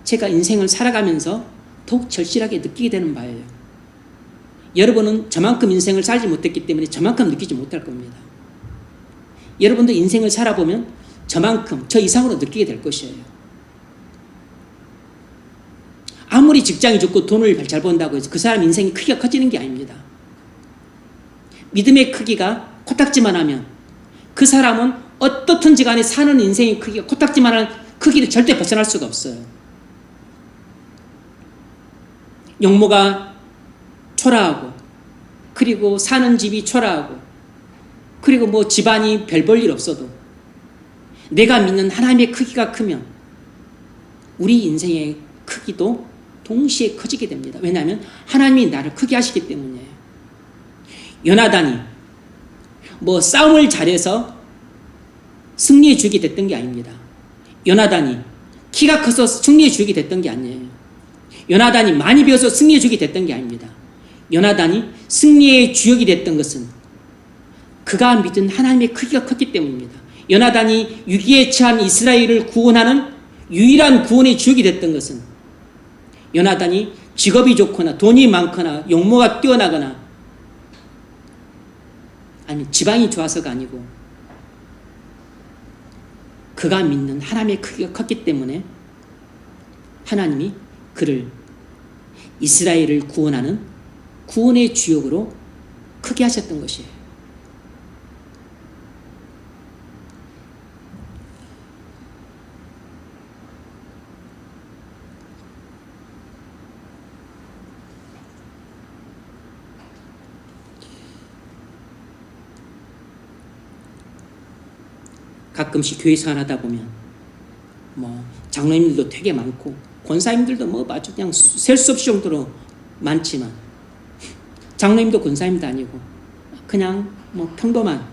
제가 인생을 살아가면서 더욱 절실하게 느끼게 되는 바예요. 여러분은 저만큼 인생을 살지 못했기 때문에 저만큼 느끼지 못할 겁니다. 여러분도 인생을 살아보면 저만큼, 저 이상으로 느끼게 될 것이에요. 아무리 직장이 좋고 돈을 잘 번다고 해서 그 사람 인생이 크기가 커지는 게 아닙니다. 믿음의 크기가 코딱지만 하면 그 사람은 어떻든지 간에 사는 인생의 크기가 코딱지만 하는 크기를 절대 벗어날 수가 없어요. 용모가 초라하고, 그리고 사는 집이 초라하고, 그리고 뭐 집안이 별 볼 일 없어도 내가 믿는 하나님의 크기가 크면 우리 인생의 크기도 동시에 커지게 됩니다. 왜냐하면 하나님이 나를 크게 하시기 때문이에요. 요나단이 뭐 싸움을 잘해서 승리해 주게 됐던 게 아닙니다. 요나단이 키가 커서 승리해 주게 됐던 게 아니에요. 요나단이 많이 배워서 승리해 주게 됐던 게 아닙니다. 요나단이 승리의 주역이 됐던 것은 그가 믿은 하나님의 크기가 컸기 때문입니다. 요나단이 위기에 처한 이스라엘을 구원하는 유일한 구원의 주역이 됐던 것은 요나단이 직업이 좋거나 돈이 많거나 용모가 뛰어나거나 아니면 지방이 좋아서가 아니고 그가 믿는 하나님의 크기가 컸기 때문에 하나님이 그를 이스라엘을 구원하는 구원의 주역으로 크게 하셨던 것이에요. 가끔씩 교회 생활하다 보면 뭐 장로님들도 되게 많고 권사님들도 뭐 아주 그냥 셀 수 없이 정도로 많지만 장로님도 권사님도 아니고 그냥 뭐 평범한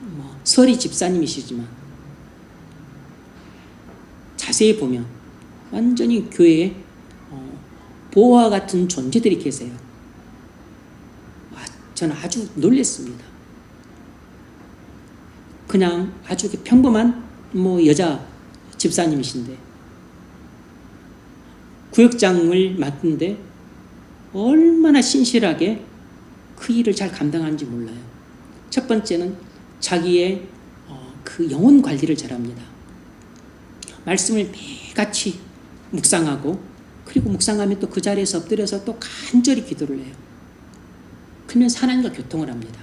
뭐 서리 집사님이시지만 자세히 보면 완전히 교회에 보호와 같은 존재들이 계세요. 저는 아주 놀랐습니다. 그냥 아주 평범한 뭐 여자 집사님이신데 구역장을 맡는데 얼마나 신실하게 그 일을 잘 감당하는지 몰라요. 첫 번째는 자기의 그 영혼 관리를 잘합니다. 말씀을 매일같이 묵상하고 그리고 묵상하면 또 그 자리에서 엎드려서 또 간절히 기도를 해요. 그러면서 하나님과 교통을 합니다.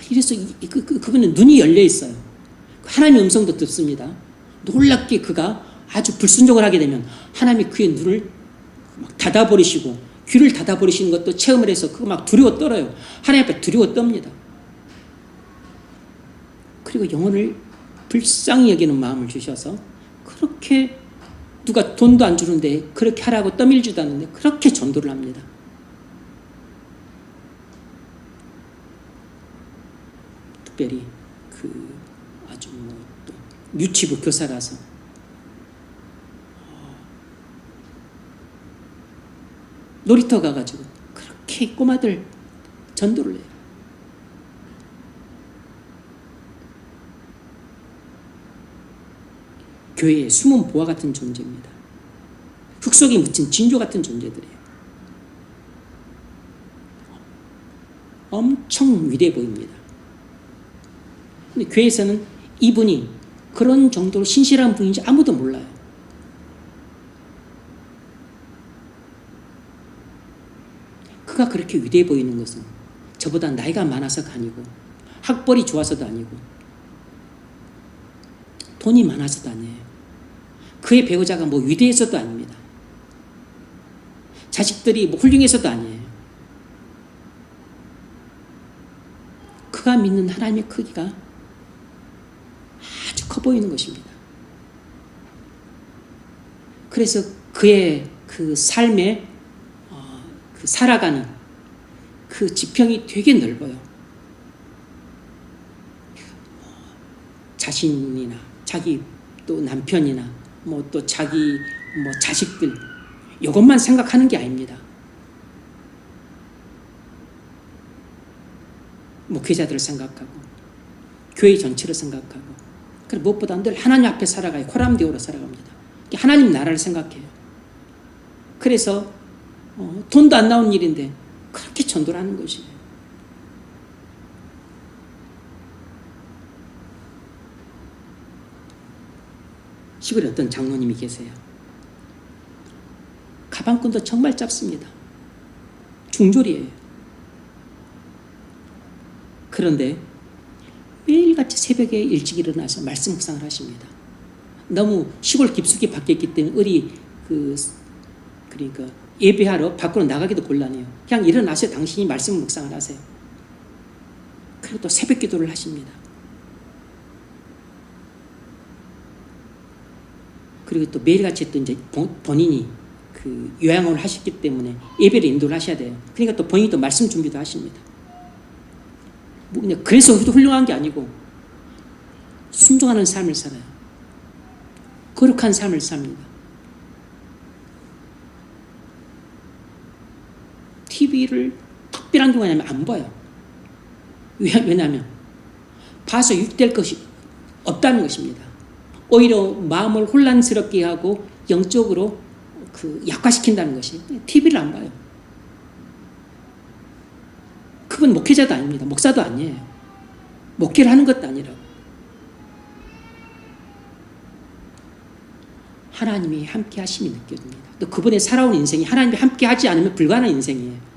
이래서 그분은 눈이 열려 있어요. 하나님의 음성도 듣습니다. 놀랍게 그가 아주 불순종을 하게 되면 하나님이 그의 눈을 막 닫아버리시고 귀를 닫아버리시는 것도 체험을 해서 그거 막 두려워 떨어요. 하나님 앞에 두려워 떱니다. 그리고 영혼을 불쌍히 여기는 마음을 주셔서 그렇게 누가 돈도 안 주는데 그렇게 하라고 떠밀지도 않는데 그렇게 전도를 합니다. 특별히 그 아주 뭐 또 유치부 교사라서 놀이터 가가지고 그렇게 꼬마들 전도를 해요. 교회의 숨은 보화 같은 존재입니다. 흙 속에 묻힌 진조 같은 존재들이에요. 엄청 위대해 보입니다. 근데 교회에서는 이분이 그런 정도로 신실한 분인지 아무도 몰라요. 그가 그렇게 위대해 보이는 것은 저보다 나이가 많아서가 아니고 학벌이 좋아서도 아니고 돈이 많아서도 아니에요. 그의 배우자가 뭐 위대해서도 아닙니다. 자식들이 뭐 훌륭해서도 아니에요. 그가 믿는 하나님의 크기가 아주 커 보이는 것입니다. 그래서 그의 그 삶에 그 살아가는 그 지평이 되게 넓어요. 자신이나 자기 또 남편이나 뭐 또 자기 뭐 자식들 이것만 생각하는 게 아닙니다. 목회자들을 생각하고 교회 전체를 생각하고, 그리고 무엇보다 늘 하나님 앞에 살아가요. 코람디오로 살아갑니다. 하나님 나라를 생각해요. 그래서 돈도 안 나오는 일인데 그렇게 전도를 하는 것이에요. 시골에 어떤 장로님이 계세요. 가방끈도 정말 짧습니다. 중졸이에요. 그런데 매일같이 새벽에 일찍 일어나서 말씀 묵상을 하십니다. 너무 시골 깊숙이 바뀌었기 때문에 그러니까 예배하러 밖으로 나가기도 곤란해요. 그냥 일어나서 당신이 말씀 묵상을 하세요. 그리고 또 새벽 기도를 하십니다. 그리고 또 매일같이 또 이제 본인이 그 요양원을 하셨기 때문에 예배를 인도를 하셔야 돼요. 그러니까 또 본인이 또 말씀 준비도 하십니다. 뭐 그냥 그래서 훌륭한 게 아니고 순종하는 삶을 살아요. 거룩한 삶을 삽니다. TV를 특별한 경우가 아니면 안 봐요. 왜냐하면 봐서 유익될 것이 없다는 것입니다. 오히려 마음을 혼란스럽게 하고 영적으로 약화시킨다는 것이, TV를 안 봐요. 그건 목회자도 아닙니다. 목사도 아니에요. 목회를 하는 것도 아니라고. 하나님이 함께 하심이 느껴집니다. 또 그분의 살아온 인생이 하나님이 함께 하지 않으면 불가능한 인생이에요.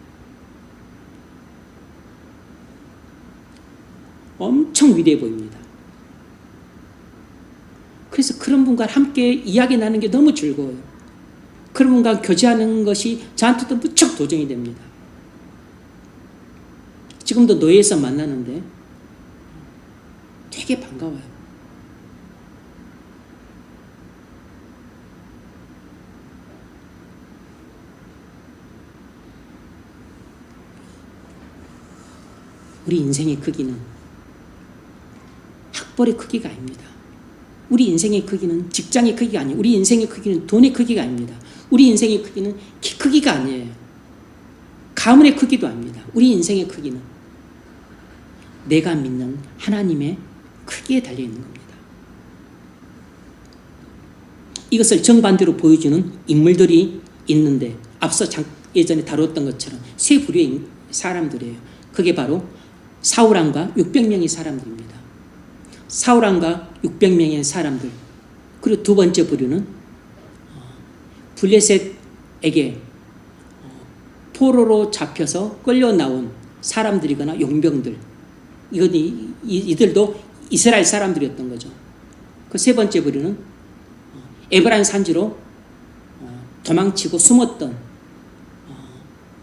엄청 위대해 보입니다. 그래서 그런 분과 함께 이야기 나누는 게 너무 즐거워요. 그런 분과 교제하는 것이 저한테도 무척 도전이 됩니다. 지금도 노예에서 만나는데 되게 반가워요. 우리 인생의 크기는 학벌의 크기가 아닙니다. 우리 인생의 크기는 직장의 크기가 아니에요. 우리 인생의 크기는 돈의 크기가 아닙니다. 우리 인생의 크기는 키 크기가 아니에요. 가문의 크기도 아닙니다. 우리 인생의 크기는 내가 믿는 하나님의 크기에 달려있는 겁니다. 이것을 정반대로 보여주는 인물들이 있는데 앞서 예전에 다뤘던 것처럼 세 부류의 사람들이에요. 그게 바로 사울왕과 600명의 사람들입니다. 사울왕과 600명의 사람들. 그리고 두 번째 부류는 블레셋에게 포로로 잡혀서 끌려 나온 사람들이거나 용병들. 이들도 이스라엘 사람들이었던 거죠. 그 세 번째 부류는 에브라임 산지로 도망치고 숨었던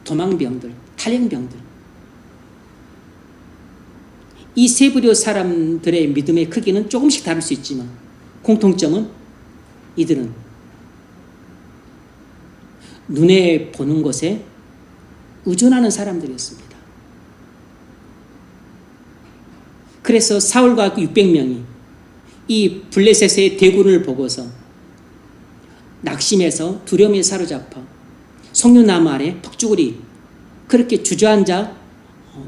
도망병들, 탈영병들. 이 세 부류 사람들의 믿음의 크기는 조금씩 다를 수 있지만 공통점은 이들은 눈에 보는 것에 의존하는 사람들이었습니다. 그래서 사울과 600명이 이 블레셋의 대군을 보고서 낙심해서 두려움에 사로잡아 석류나무 아래 퍽죽으리 그렇게 주저앉아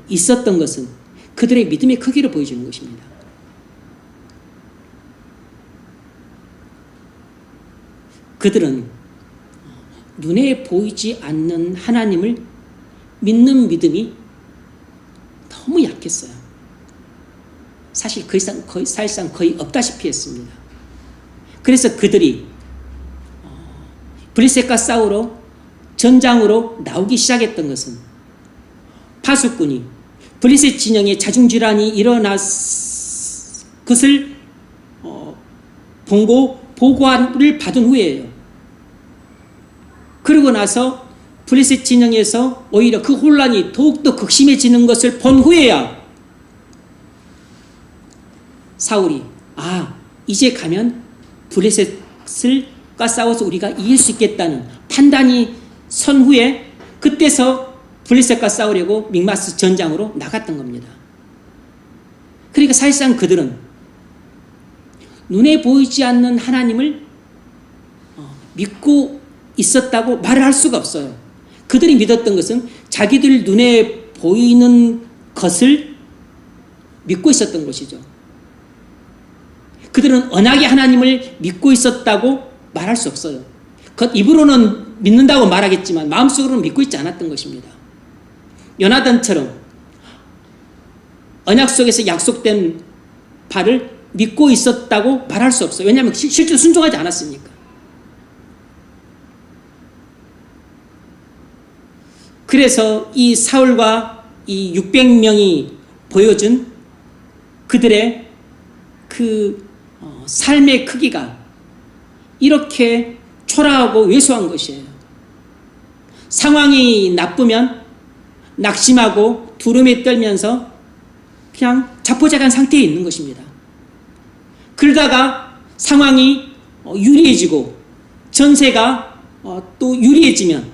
있었던 것은 그들의 믿음의 크기를 보여주는 것입니다. 그들은 눈에 보이지 않는 하나님을 믿는 믿음이 너무 약했어요. 사실상 거의 없다시피 했습니다. 그래서 그들이 블레셋과 싸우러 전장으로 나오기 시작했던 것은 파수꾼이 블레셋 진영에 자중질환이 일어났 것을 보고를 받은 후에요. 그러고 나서 블레셋 진영에서 오히려 그 혼란이 더욱더 극심해지는 것을 본 후에야 사울이 이제 가면 블레셋과 싸워서 우리가 이길 수 있겠다는 판단이 선 후에 그때서 블레셋과 싸우려고 믹마스 전장으로 나갔던 겁니다. 그러니까 사실상 그들은 눈에 보이지 않는 하나님을 믿고 있었다고 말을 할 수가 없어요. 그들이 믿었던 것은 자기들 눈에 보이는 것을 믿고 있었던 것이죠. 그들은 언약의 하나님을 믿고 있었다고 말할 수 없어요. 입으로는 믿는다고 말하겠지만 마음속으로는 믿고 있지 않았던 것입니다. 요나단처럼 언약 속에서 약속된 바를 믿고 있었다고 말할 수 없어요. 왜냐하면 실제로 순종하지 않았으니까. 그래서 이 사울과 이 600명이 보여준 그들의 그 삶의 크기가 이렇게 초라하고 왜소한 것이에요. 상황이 나쁘면 낙심하고 두려움에 떨면서 그냥 자포자기한 상태에 있는 것입니다. 그러다가 상황이 유리해지고 전세가 또 유리해지면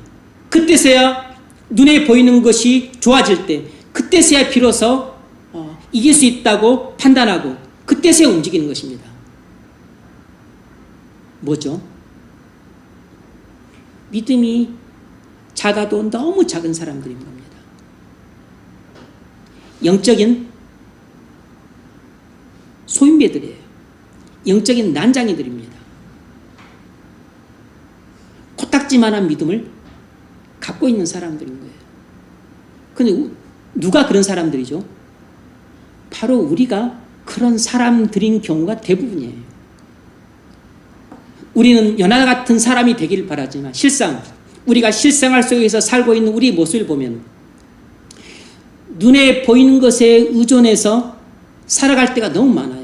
그때서야 눈에 보이는 것이 좋아질 때 그때서야 비로소 이길 수 있다고 판단하고 그때서야 움직이는 것입니다. 뭐죠? 믿음이 작아도 너무 작은 사람들인 겁니다. 영적인 소인배들이에요. 영적인 난장이들입니다. 코딱지만한 믿음을 갖고 있는 사람들인 거예요. 근데 누가 그런 사람들이죠? 바로 우리가 그런 사람들인 경우가 대부분이에요. 우리는 연하 같은 사람이 되기를 바라지만 우리가 실생활 속에서 살고 있는 우리 모습을 보면 눈에 보이는 것에 의존해서 살아갈 때가 너무 많아요.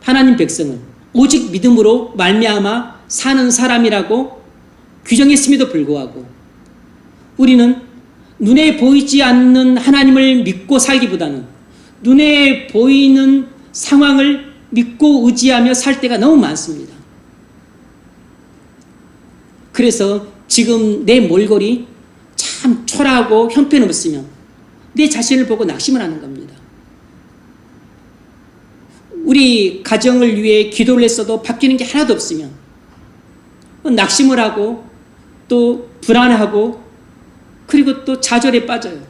하나님 백성은 오직 믿음으로 말미암아 사는 사람이라고 규정했음에도 불구하고 우리는 눈에 보이지 않는 하나님을 믿고 살기보다는 눈에 보이는 상황을 믿고 의지하며 살 때가 너무 많습니다. 그래서 지금 내 몰골이 참 초라하고 형편없으면 내 자신을 보고 낙심을 하는 겁니다. 우리 가정을 위해 기도를 했어도 바뀌는 게 하나도 없으면 낙심을 하고 또 불안해하고 그리고 또 좌절에 빠져요.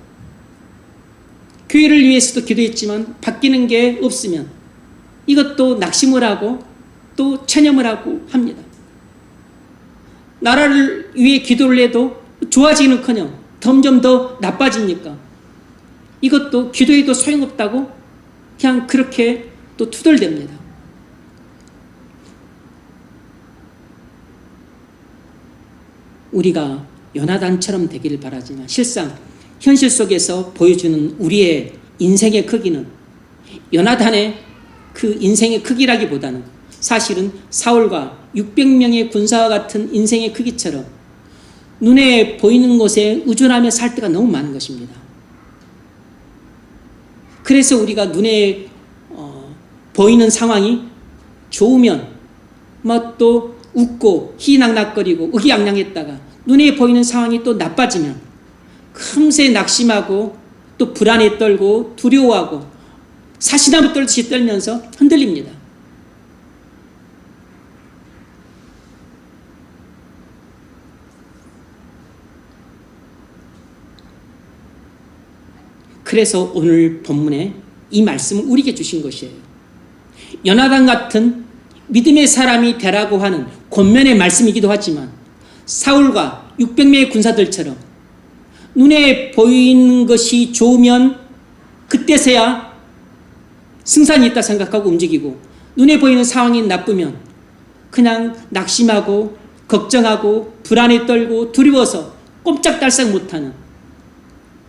교회를 위해서도 기도했지만 바뀌는 게 없으면 이것도 낙심을 하고 또 체념을 하고 합니다. 나라를 위해 기도를 해도 좋아지는커녕 점점 더 나빠지니까 이것도 기도해도 소용없다고 그냥 그렇게 또 투덜댑니다. 우리가 요나단처럼 되기를 바라지만 실상 현실 속에서 보여주는 우리의 인생의 크기는 요나단의 그 인생의 크기라기보다는 사실은 사울과 600명의 군사와 같은 인생의 크기처럼 눈에 보이는 것에 의존하며 살 때가 너무 많은 것입니다. 그래서 우리가 눈에 보이는 상황이 좋으면 또 웃고 희낙낙거리고 의기양양했다가 눈에 보이는 상황이 또 나빠지면 금세 낙심하고 또 불안에 떨고 두려워하고 사시나무 떨듯이 떨면서 흔들립니다. 그래서 오늘 본문에 이 말씀을 우리에게 주신 것이에요. 요나단 같은 믿음의 사람이 되라고 하는 권면의 말씀이기도 하지만 사울과 600명의 군사들처럼 눈에 보이는 것이 좋으면 그때서야 승산이 있다 생각하고 움직이고 눈에 보이는 상황이 나쁘면 그냥 낙심하고 걱정하고 불안에 떨고 두려워서 꼼짝달싹 못하는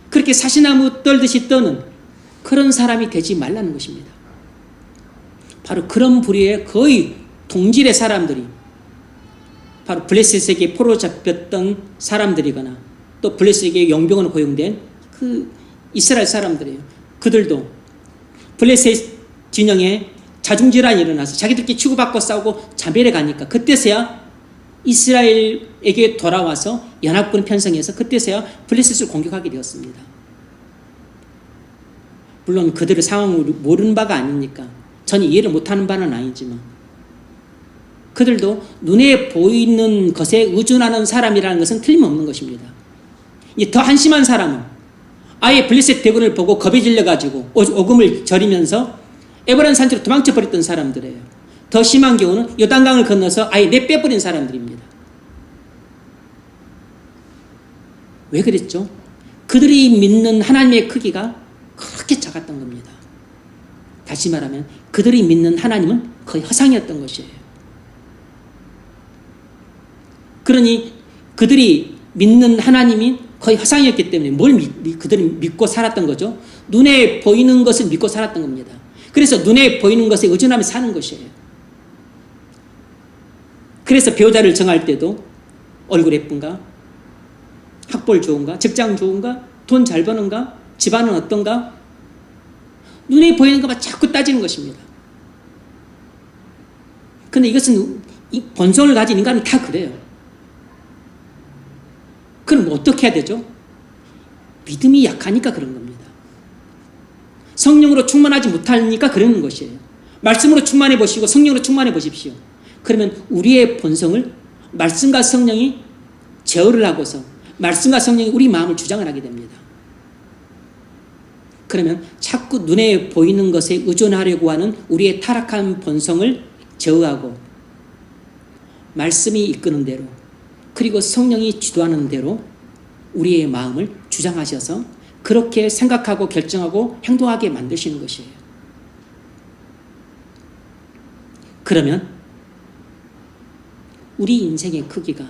그렇게 사시나무 떨듯이 떠는 그런 사람이 되지 말라는 것입니다. 바로 그런 부류의 거의 동질의 사람들이 바로 블레셋에게 포로 잡혔던 사람들이거나 또 블레셋에게 용병으로 고용된 그 이스라엘 사람들이에요. 그들도 블레셋 진영에 자중질환이 일어나서 자기들끼리 치고받고 싸우고 자멸해 가니까 그때서야 이스라엘에게 돌아와서 연합군 편성해서 그때서야 블레셋을 공격하게 되었습니다. 물론 그들의 상황을 모르는 바가 아니니까 전혀 이해를 못하는 바는 아니지만 그들도 눈에 보이는 것에 의존하는 사람이라는 것은 틀림없는 것입니다. 더 한심한 사람은 아예 블레셋 대군을 보고 겁에 질려가지고 오금을 저리면서 에브라임 산지로 도망쳐 버렸던 사람들이에요. 더 심한 경우는 요단강을 건너서 아예 내빼버린 사람들입니다. 왜 그랬죠? 그들이 믿는 하나님의 크기가 그렇게 작았던 겁니다. 다시 말하면 그들이 믿는 하나님은 거의 허상이었던 것이에요. 그러니 그들이 믿는 하나님이 거의 허상이었기 때문에 그들이 믿고 살았던 거죠? 눈에 보이는 것을 믿고 살았던 겁니다. 그래서 눈에 보이는 것에 의존하며 사는 것이에요. 그래서 배우자를 정할 때도 얼굴 예쁜가? 학벌 좋은가? 직장 좋은가? 돈 잘 버는가? 집안은 어떤가? 눈에 보이는 것만 자꾸 따지는 것입니다. 그런데 이것은 본성을 가진 인간은 다 그래요. 그럼 어떻게 해야 되죠? 믿음이 약하니까 그런 겁니다. 성령으로 충만하지 못하니까 그러는 것이에요. 말씀으로 충만해 보시고 성령으로 충만해 보십시오. 그러면 우리의 본성을 말씀과 성령이 제어를 하고서 말씀과 성령이 우리 마음을 주장을 하게 됩니다. 그러면 자꾸 눈에 보이는 것에 의존하려고 하는 우리의 타락한 본성을 제어하고 말씀이 이끄는 대로 그리고 성령이 지도하는 대로 우리의 마음을 주장하셔서 그렇게 생각하고 결정하고 행동하게 만드시는 것이에요. 그러면 우리 인생의 크기가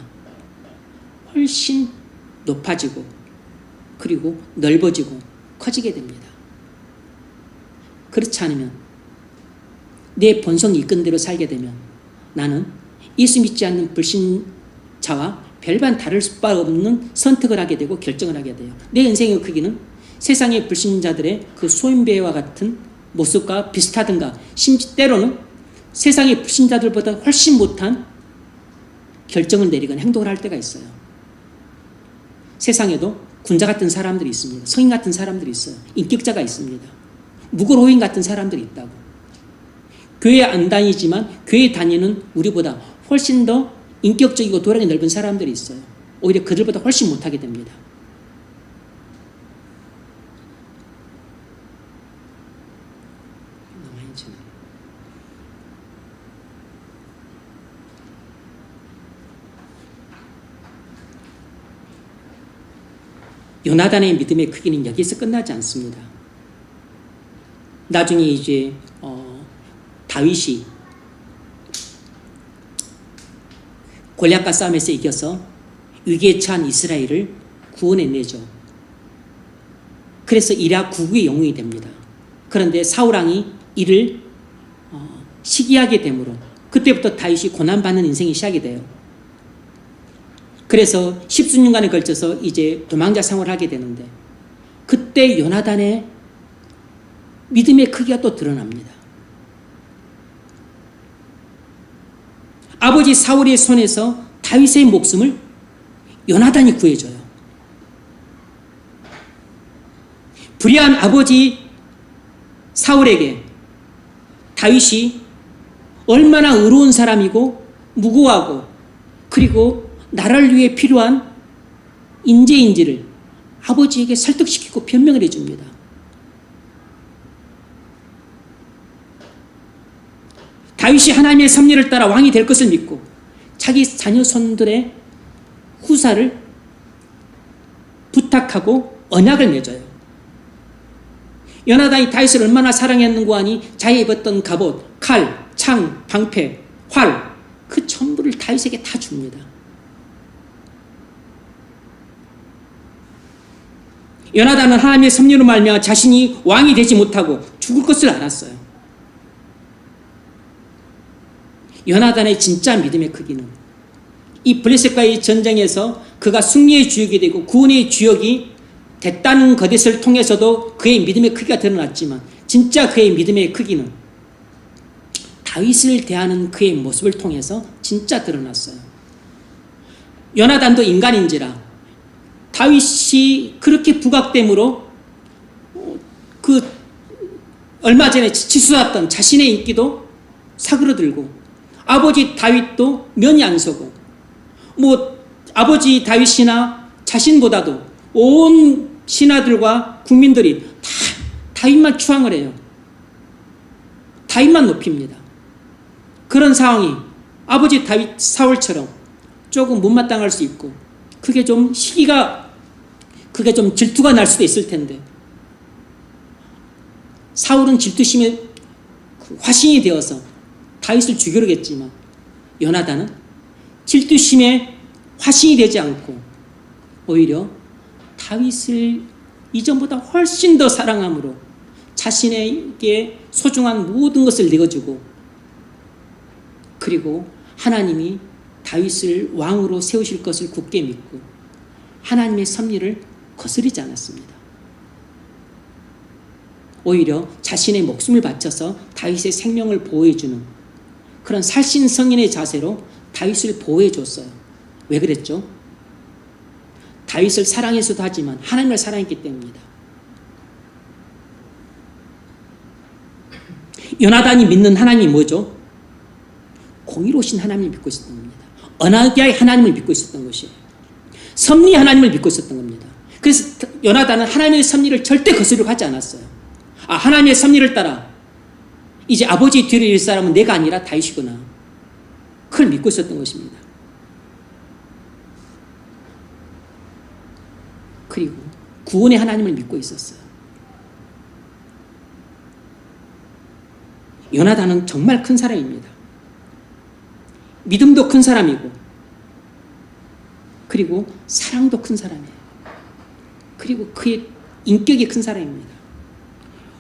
훨씬 높아지고 그리고 넓어지고 커지게 됩니다. 그렇지 않으면 내 본성이 이끈 대로 살게 되면 나는 예수 믿지 않는 불신자와 별반 다를 바 없는 선택을 하게 되고 결정을 하게 돼요. 내 인생의 크기는 세상의 불신자들의 그 소인배와 같은 모습과 비슷하든가 심지 때로는 세상의 불신자들보다 훨씬 못한 결정을 내리거나 행동을 할 때가 있어요. 세상에도 군자 같은 사람들이 있습니다. 성인 같은 사람들이 있어요. 인격자가 있습니다. 무고로인 같은 사람들이 있다고. 교회 안 다니지만 교회 다니는 우리보다 훨씬 더 인격적이고 도량이 넓은 사람들이 있어요. 오히려 그들보다 훨씬 못하게 됩니다. 요나단의 믿음의 크기는 여기서 끝나지 않습니다. 나중에 이제 다윗이 골리앗과 싸움에서 이겨서 위기에 처한 이스라엘을 구원해내죠. 그래서 이라 국의 영웅이 됩니다. 그런데 사울왕이 이를 시기하게 되므로 그때부터 다윗이 고난받는 인생이 시작이 돼요. 그래서 십수년간에 걸쳐서 이제 도망자 생활을 하게 되는데 그때 요나단의 믿음의 크기가 또 드러납니다. 아버지 사울의 손에서 다윗의 목숨을 요나단이 구해줘요. 불의한 아버지 사울에게 다윗이 얼마나 의로운 사람이고 무고하고 그리고 나라를 위해 필요한 인재인지를 아버지에게 설득시키고 변명을 해줍니다. 다윗이 하나님의 섭리를 따라 왕이 될 것을 믿고 자기 자녀손들의 후사를 부탁하고 언약을 맺어요. 요나단이 다윗을 얼마나 사랑했는고 하니 자기 입었던 갑옷, 칼, 창, 방패, 활 그 전부를 다윗에게 다 줍니다. 요나단은 하나님의 섭리로 말미암아 자신이 왕이 되지 못하고 죽을 것을 알았어요. 요나단의 진짜 믿음의 크기는 이 블레셋과의 전쟁에서 그가 승리의 주역이 되고 구원의 주역이 됐다는 것을 통해서도 그의 믿음의 크기가 드러났지만 진짜 그의 믿음의 크기는 다윗을 대하는 그의 모습을 통해서 진짜 드러났어요. 요나단도 인간인지라 다윗이 그렇게 부각됨으로 그 얼마 전에 치솟았던 자신의 인기도 사그러들고 아버지 다윗도 면이 안 서고 아버지 다윗이나 자신보다도 온 신하들과 국민들이 다 다윗만 추앙을 해요. 다윗만 높입니다. 그런 상황이 아버지 다윗 사울처럼 조금 못마땅할 수 있고 그게 좀 질투가 날 수도 있을 텐데 사울은 질투심에 화신이 되어서 다윗을 죽이려겠지만 요나단은 질투심에 화신이 되지 않고 오히려 다윗을 이전보다 훨씬 더 사랑함으로 자신에게 소중한 모든 것을 내어주고 그리고 하나님이 다윗을 왕으로 세우실 것을 굳게 믿고 하나님의 섭리를 거스르지 않았습니다. 오히려 자신의 목숨을 바쳐서 다윗의 생명을 보호해주는 그런 살신성인의 자세로 다윗을 보호해줬어요. 왜 그랬죠? 다윗을 사랑해서도 하지만 하나님을 사랑했기 때문입니다. 요나단이 믿는 하나님이 뭐죠? 공의로우신 하나님을 믿고 있었던 겁니다. 언약의 하나님을 믿고 있었던 것이에요. 섭리 하나님을 믿고 있었던 겁니다. 그래서 요나단은 하나님의 섭리를 절대 거스르려고 하지 않았어요. 하나님의 섭리를 따라 이제 아버지 뒤를 이을 사람은 내가 아니라 다윗이구나. 그걸 믿고 있었던 것입니다. 그리고 구원의 하나님을 믿고 있었어요. 요나단은 정말 큰 사람입니다. 믿음도 큰 사람이고 그리고 사랑도 큰 사람이에요. 그리고 그의 인격이 큰 사람입니다.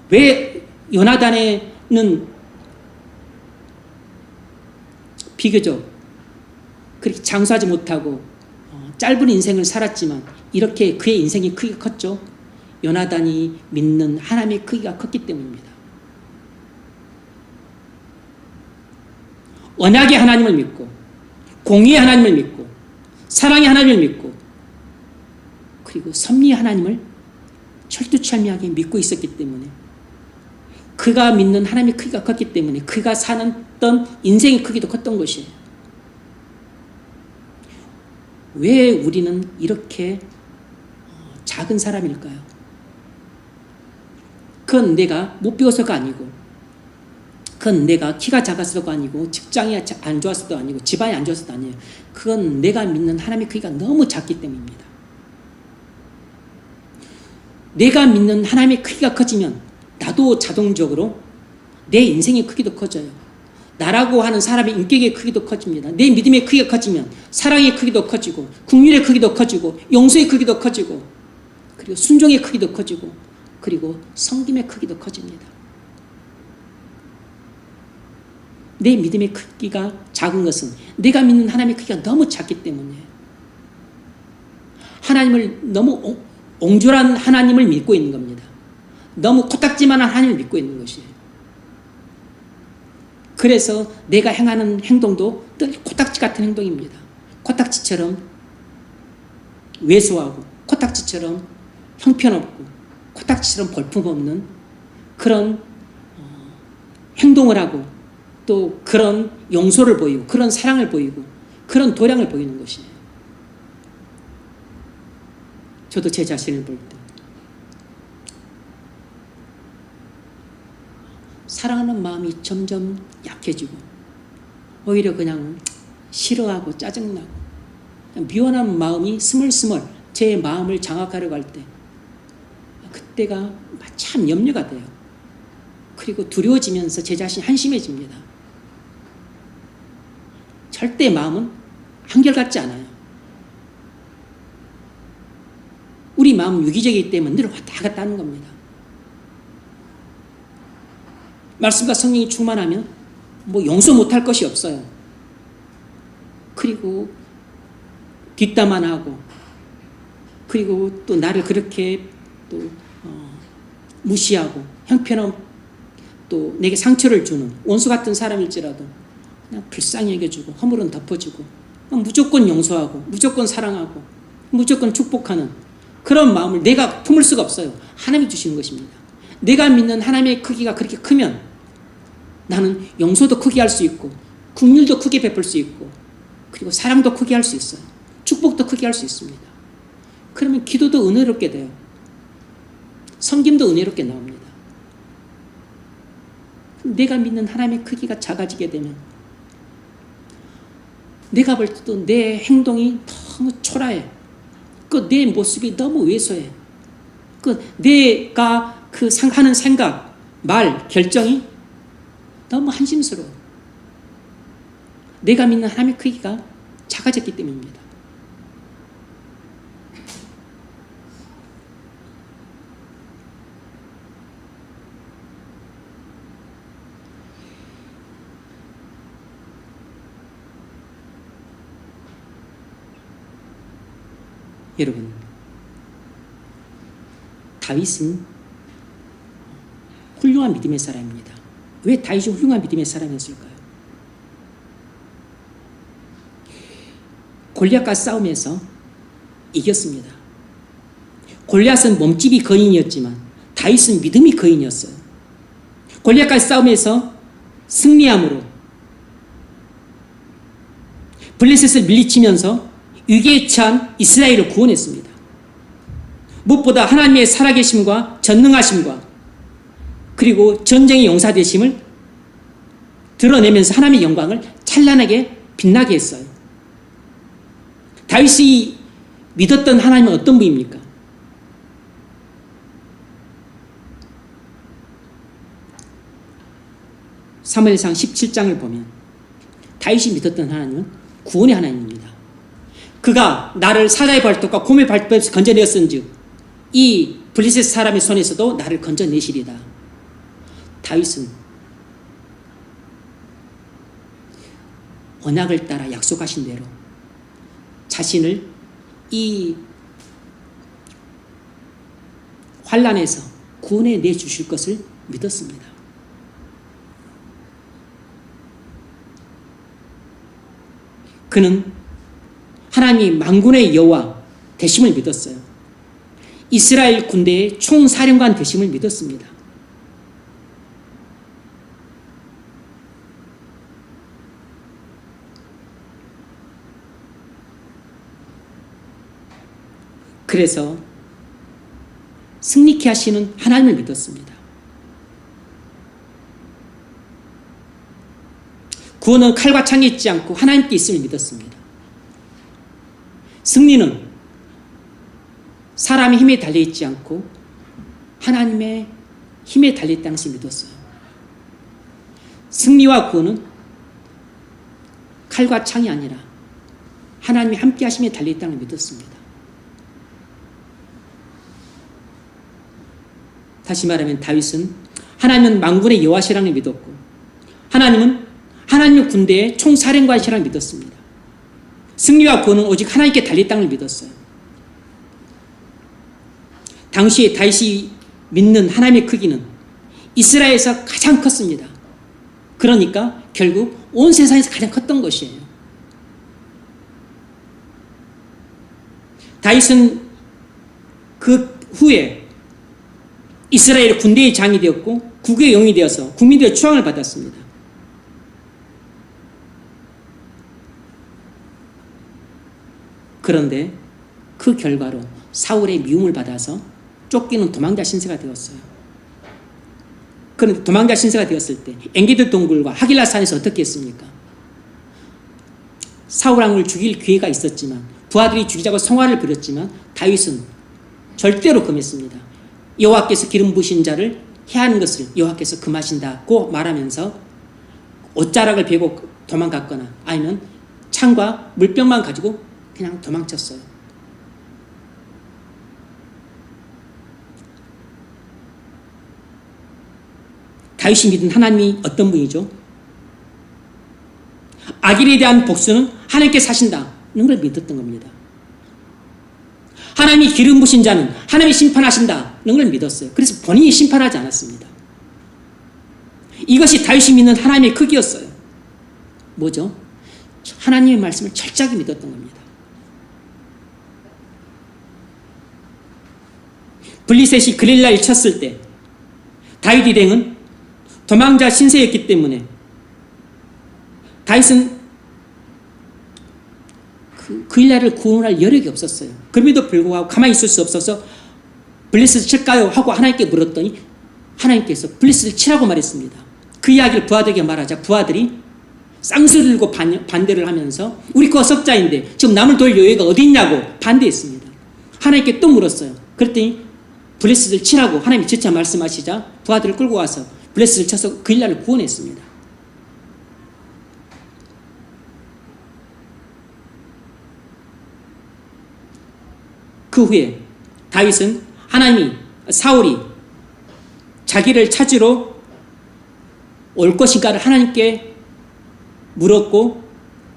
왜 요나단에는 비교적 그렇게 장수하지 못하고 짧은 인생을 살았지만 이렇게 그의 인생이 크게 컸죠? 요나단이 믿는 하나님의 크기가 컸기 때문입니다. 언약의 하나님을 믿고 공의의 하나님을 믿고 사랑의 하나님을 믿고 그리고 섭리의 하나님을 철두철미하게 믿고 있었기 때문에 그가 믿는 하나님의 크기가 컸기 때문에 그가 살았던 인생의 크기도 컸던 것이에요. 왜 우리는 이렇게 작은 사람일까요? 그건 내가 못 배워서가 아니고 그건 내가 키가 작아서가 아니고 직장이 안 좋아서도 아니고 집안이 안 좋아서도 아니에요. 그건 내가 믿는 하나님의 크기가 너무 작기 때문입니다. 내가 믿는 하나님의 크기가 커지면 나도 자동적으로 내 인생의 크기도 커져요. 나라고 하는 사람의 인격의 크기도 커집니다. 내 믿음의 크기가 커지면 사랑의 크기도 커지고 긍휼의 크기도 커지고 용서의 크기도 커지고 그리고 순종의 크기도 커지고 그리고 섬김의 크기도 커집니다. 내 믿음의 크기가 작은 것은 내가 믿는 하나님의 크기가 너무 작기 때문에 하나님을 너무 옹졸한 하나님을 믿고 있는 겁니다. 너무 코딱지만한 하나님을 믿고 있는 것이에요. 그래서 내가 행하는 행동도 늘 코딱지 같은 행동입니다. 코딱지처럼 왜소하고 코딱지처럼 형편없고 코딱지처럼 볼품없는 그런 행동을 하고 또 그런 용서를 보이고 그런 사랑을 보이고 그런 도량을 보이는 것이에요. 저도 제 자신을 볼 때 사랑하는 마음이 점점 약해지고 오히려 그냥 싫어하고 짜증나고 미워하는 마음이 스멀스멀 제 마음을 장악하려고 할 때 그때가 참 염려가 돼요. 그리고 두려워지면서 제 자신이 한심해집니다. 절대 마음은 한결같지 않아요. 우리 마음은 유기적이기 때문에 늘 왔다 갔다 하는 겁니다. 말씀과 성령이 충만하면 용서 못할 것이 없어요. 그리고 뒷담화 하고 그리고 또 나를 그렇게 또 무시하고 형편없 또 내게 상처를 주는 원수 같은 사람일지라도 그냥 불쌍히 여겨주고 허물은 덮어주고 무조건 용서하고 무조건 사랑하고 무조건 축복하는 그런 마음을 내가 품을 수가 없어요. 하나님이 주시는 것입니다. 내가 믿는 하나님의 크기가 그렇게 크면 나는 용서도 크게 할 수 있고 긍휼도 크게 베풀 수 있고 그리고 사랑도 크게 할 수 있어요. 축복도 크게 할 수 있습니다. 그러면 기도도 은혜롭게 돼요. 성김도 은혜롭게 나옵니다. 내가 믿는 하나님의 크기가 작아지게 되면 내가 볼 때도 내 행동이 너무 초라해. 내 모습이 너무 왜소해. 내가 하는 생각, 말, 결정이 너무 한심스러워. 내가 믿는 하나님의 크기가 작아졌기 때문입니다. 여러분, 다윗은 훌륭한 믿음의 사람입니다. 왜 다윗이 훌륭한 믿음의 사람이었을까요? 골리앗과 싸움에서 이겼습니다. 골리앗은 몸집이 거인이었지만 다윗은 믿음이 거인이었어요. 골리앗과 싸움에서 승리함으로 블레셋을 밀리치면서 위기에 처한 이스라엘을 구원했습니다. 무엇보다 하나님의 살아계심과 전능하심과 그리고 전쟁의 용사되심을 드러내면서 하나님의 영광을 찬란하게 빛나게 했어요. 다윗이 믿었던 하나님은 어떤 분입니까? 사무엘상 17장을 보면 다윗이 믿었던 하나님은 구원의 하나님입니다. 그가 나를 사자의 발톱과 곰의 발톱에서 건져내었은즉 이 블레셋 사람의 손에서도 나를 건져내시리다. 다윗은 언약을 따라 약속하신 대로 자신을 이 환난에서 구원해 내주실 것을 믿었습니다. 그는 하나님 만군의 여호와 되심을 믿었어요. 이스라엘 군대의 총사령관 되심을 믿었습니다. 그래서 승리케 하시는 하나님을 믿었습니다. 구원은 칼과 창에 있지 않고 하나님께 있음을 믿었습니다. 승리는 사람의 힘에 달려있지 않고 하나님의 힘에 달려있다는 것을 믿었어요. 승리와 구원은 칼과 창이 아니라 하나님의 함께 하심에 달려있다는 걸 믿었습니다. 다시 말하면 다윗은 하나님은 만군의 여호와시라는 걸 믿었고 하나님은 하나님의 군대의 총사령관이시라는 걸 믿었습니다. 승리와 구원은 오직 하나님께 달렸다는 걸 믿었어요. 당시에 다윗이 믿는 하나님의 크기는 이스라엘에서 가장 컸습니다. 그러니까 결국 온 세상에서 가장 컸던 것이에요. 다윗은 그 후에 이스라엘 군대의 장이 되었고 국의 영이 되어서 국민들의 추앙을 받았습니다. 그런데 그 결과로 사울의 미움을 받아서 쫓기는 도망자 신세가 되었어요. 그런데 도망자 신세가 되었을 때 엔게디 동굴과 하길라 산에서 어떻게 했습니까? 사울 왕을 죽일 기회가 있었지만 부하들이 죽이자고 성화를 부렸지만 다윗은 절대로 금했습니다. 여호와께서 기름 부으신 자를 해하는 것을 여호와께서 금하신다고 말하면서 옷자락을 베고 도망갔거나 아니면 창과 물병만 가지고 그냥 도망쳤어요. 다윗이 믿은 하나님이 어떤 분이죠? 악인에 대한 복수는 하나님께서 하신다는 걸 믿었던 겁니다. 하나님이 기름 부으신 자는 하나님이 심판하신다는 걸 믿었어요. 그래서 본인이 심판하지 않았습니다. 이것이 다윗이 믿는 하나님의 크기였어요. 뭐죠? 하나님의 말씀을 철저하게 믿었던 겁니다. 블레셋이 글릴라를 쳤을 때 다윗 일행은 도망자 신세였기 때문에 다윗은 글릴라를 구원할 여력이 없었어요. 그럼에도 불구하고 가만히 있을 수 없어서 블레스드 칠까요? 하고 하나님께 물었더니 하나님께서 블레스드 치라고 말했습니다. 그 이야기를 부하들에게 말하자 부하들이 쌍수를 들고 반대를 하면서 우리 거 석자인데 지금 남을 돌 여유가 어디 있냐고 반대했습니다. 하나님께 또 물었어요. 그랬더니 블레스드를 치라고 하나님이 재차 말씀하시자 부하들을 끌고 와서 블레스드를 쳐서 그 일날을 구원했습니다. 그 후에 다윗은 사울이 자기를 찾으러 올 것인가를 하나님께 물었고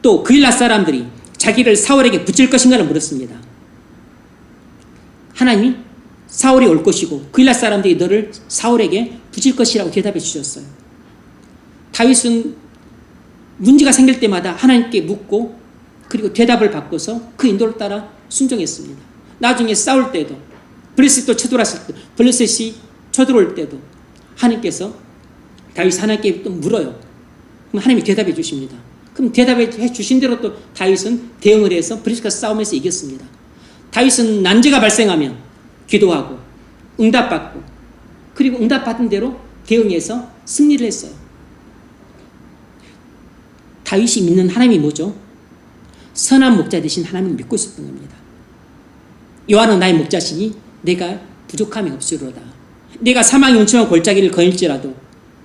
또 그 일날 사람들이 자기를 사울에게 붙일 것인가를 물었습니다. 하나님이 사울이 올 것이고 그 일날 사람들이 너를 사울에게 붙일 것이라고 대답해 주셨어요. 다윗은 문제가 생길 때마다 하나님께 묻고 그리고 대답을 바꿔서 그 인도를 따라 순종했습니다. 나중에 싸울 때도 블레셋이 또 쳐들어왔을 때 블레셋이 쳐들어올 때도 하나님께서 다윗이 하나님께 또 물어요. 그럼 하나님이 대답해 주십니다. 그럼 대답해 주신 대로 또 다윗은 대응을 해서 블레셋과 싸움에서 이겼습니다. 다윗은 난제가 발생하면 기도하고 응답받고 그리고 응답받은 대로 대응해서 승리를 했어요. 다윗이 믿는 하나님이 뭐죠? 선한 목자 대신 하나님을 믿고 있었던 겁니다. 여호와는 나의 목자시니 내가 부족함이 없으리로다. 내가 사망의 음침한 골짜기를 거닐지라도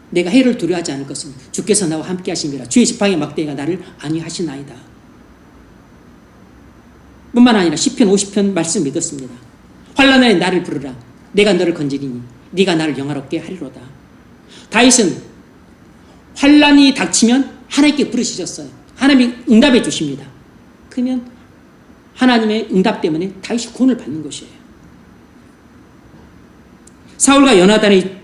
내가 해를 두려워하지 않을 것은 주께서 나와 함께 하심이라. 주의 지팡이 막대기가 나를 안위하시나이다. 뿐만 아니라 시편 50편 말씀 믿었습니다. 환난에 나를 부르라. 내가 너를 건지리니 네가 나를 영화롭게 하리로다. 다윗은 환난이 닥치면 하나님께 부르시셨어요. 하나님이 응답해 주십니다. 그러면 하나님의 응답 때문에 다윗이 구원을 받는 것이에요. 사울과 요나단이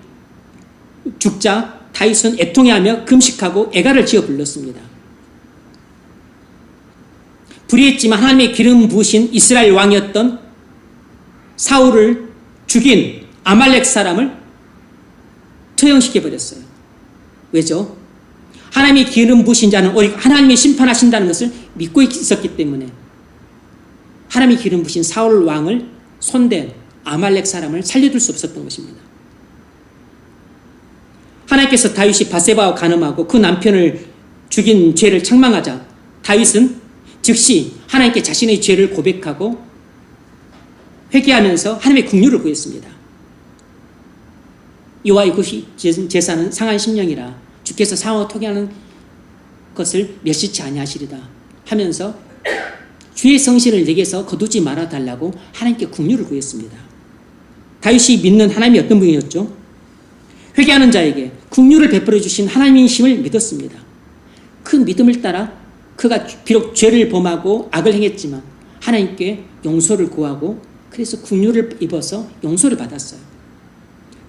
죽자 다윗은 애통해하며 금식하고 애가를 지어 불렀습니다. 불의했지만 하나님의 기름 부으신 이스라엘 왕이었던 사울을 죽인 아말렉 사람을 처형시켜버렸어요. 왜죠? 하나님의 기름 부으신 자는 오직 하나님이 심판하신다는 것을 믿고 있었기 때문에 하나님이 기름 부으신 사울 왕을 손댄 아말렉 사람을 살려둘 수 없었던 것입니다. 하나님께서 다윗이 바세바와 간음하고 그 남편을 죽인 죄를 책망하자 다윗은 즉시 하나님께 자신의 죄를 고백하고 회개하면서 하나님의 긍휼을 구했습니다. 여호와의 그 제사는 상한 심령이라 주께서 상하고 토기하는 것을 멸시치 아니하시리다 하면서 주의 성신을 내게서 거두지 말아달라고 하나님께 긍휼을 구했습니다. 다윗이 믿는 하나님이 어떤 분이었죠? 회개하는 자에게 긍휼을 베풀어 주신 하나님이심을 믿었습니다. 그 믿음을 따라 그가 비록 죄를 범하고 악을 행했지만 하나님께 용서를 구하고 그래서 긍휼을 입어서 용서를 받았어요.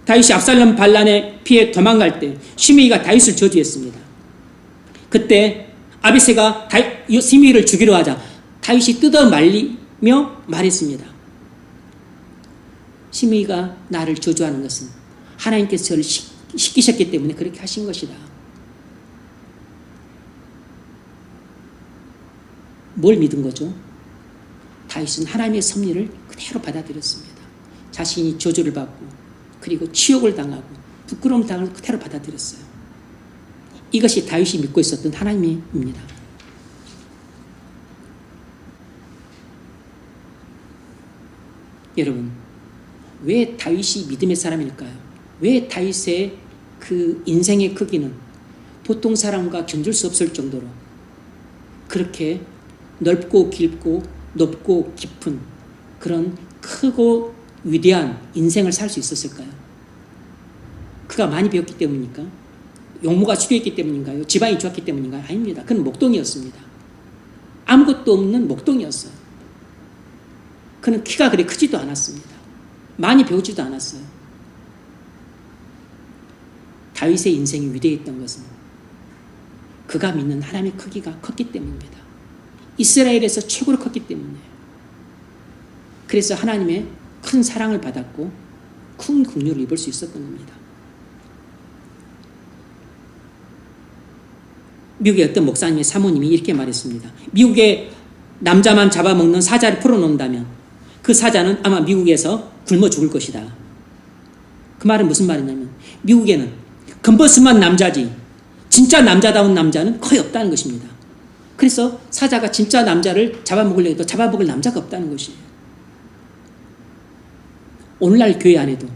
다윗이 압살롬 반란에 피해 도망갈 때 시므이가 다윗을 저주했습니다. 그때 아비새가 시므이를 죽이려 하자 다윗이 뜯어 말리며 말했습니다. 시므이가 나를 저주하는 것은 하나님께서 저를 시키셨기 때문에 그렇게 하신 것이다. 뭘 믿은 거죠? 다윗은 하나님의 섭리를 그대로 받아들였습니다. 자신이 저주를 받고 그리고 치욕을 당하고 부끄러움 당을 그대로 받아들였어요. 이것이 다윗이 믿고 있었던 하나님입니다. 여러분, 왜 다윗이 믿음의 사람일까요? 왜 다윗의 그 인생의 크기는 보통 사람과 견줄 수 없을 정도로 그렇게 넓고 길고 높고 깊은 그런 크고 위대한 인생을 살 수 있었을까요? 그가 많이 배웠기 때문입니까? 용모가 수려했기 때문인가요? 지방이 좋았기 때문인가요? 아닙니다. 그는 목동이었습니다. 아무것도 없는 목동이었어요. 그는 키가 그리 크지도 않았습니다. 많이 배우지도 않았어요. 다윗의 인생이 위대했던 것은 그가 믿는 하나님의 크기가 컸기 때문입니다. 이스라엘에서 최고로 컸기 때문이에요. 그래서 하나님의 큰 사랑을 받았고 큰 긍휼을 입을 수 있었던 겁니다. 미국의 어떤 목사님의 사모님이 이렇게 말했습니다. 미국의 남자만 잡아먹는 사자를 풀어놓는다면 그 사자는 아마 미국에서 굶어 죽을 것이다. 그 말은 무슨 말이냐면 미국에는 건버스만 남자지 진짜 남자다운 남자는 거의 없다는 것입니다. 그래서 사자가 진짜 남자를 잡아먹으려고 해도 잡아먹을 남자가 없다는 것이에요. 오늘날 교회 안에도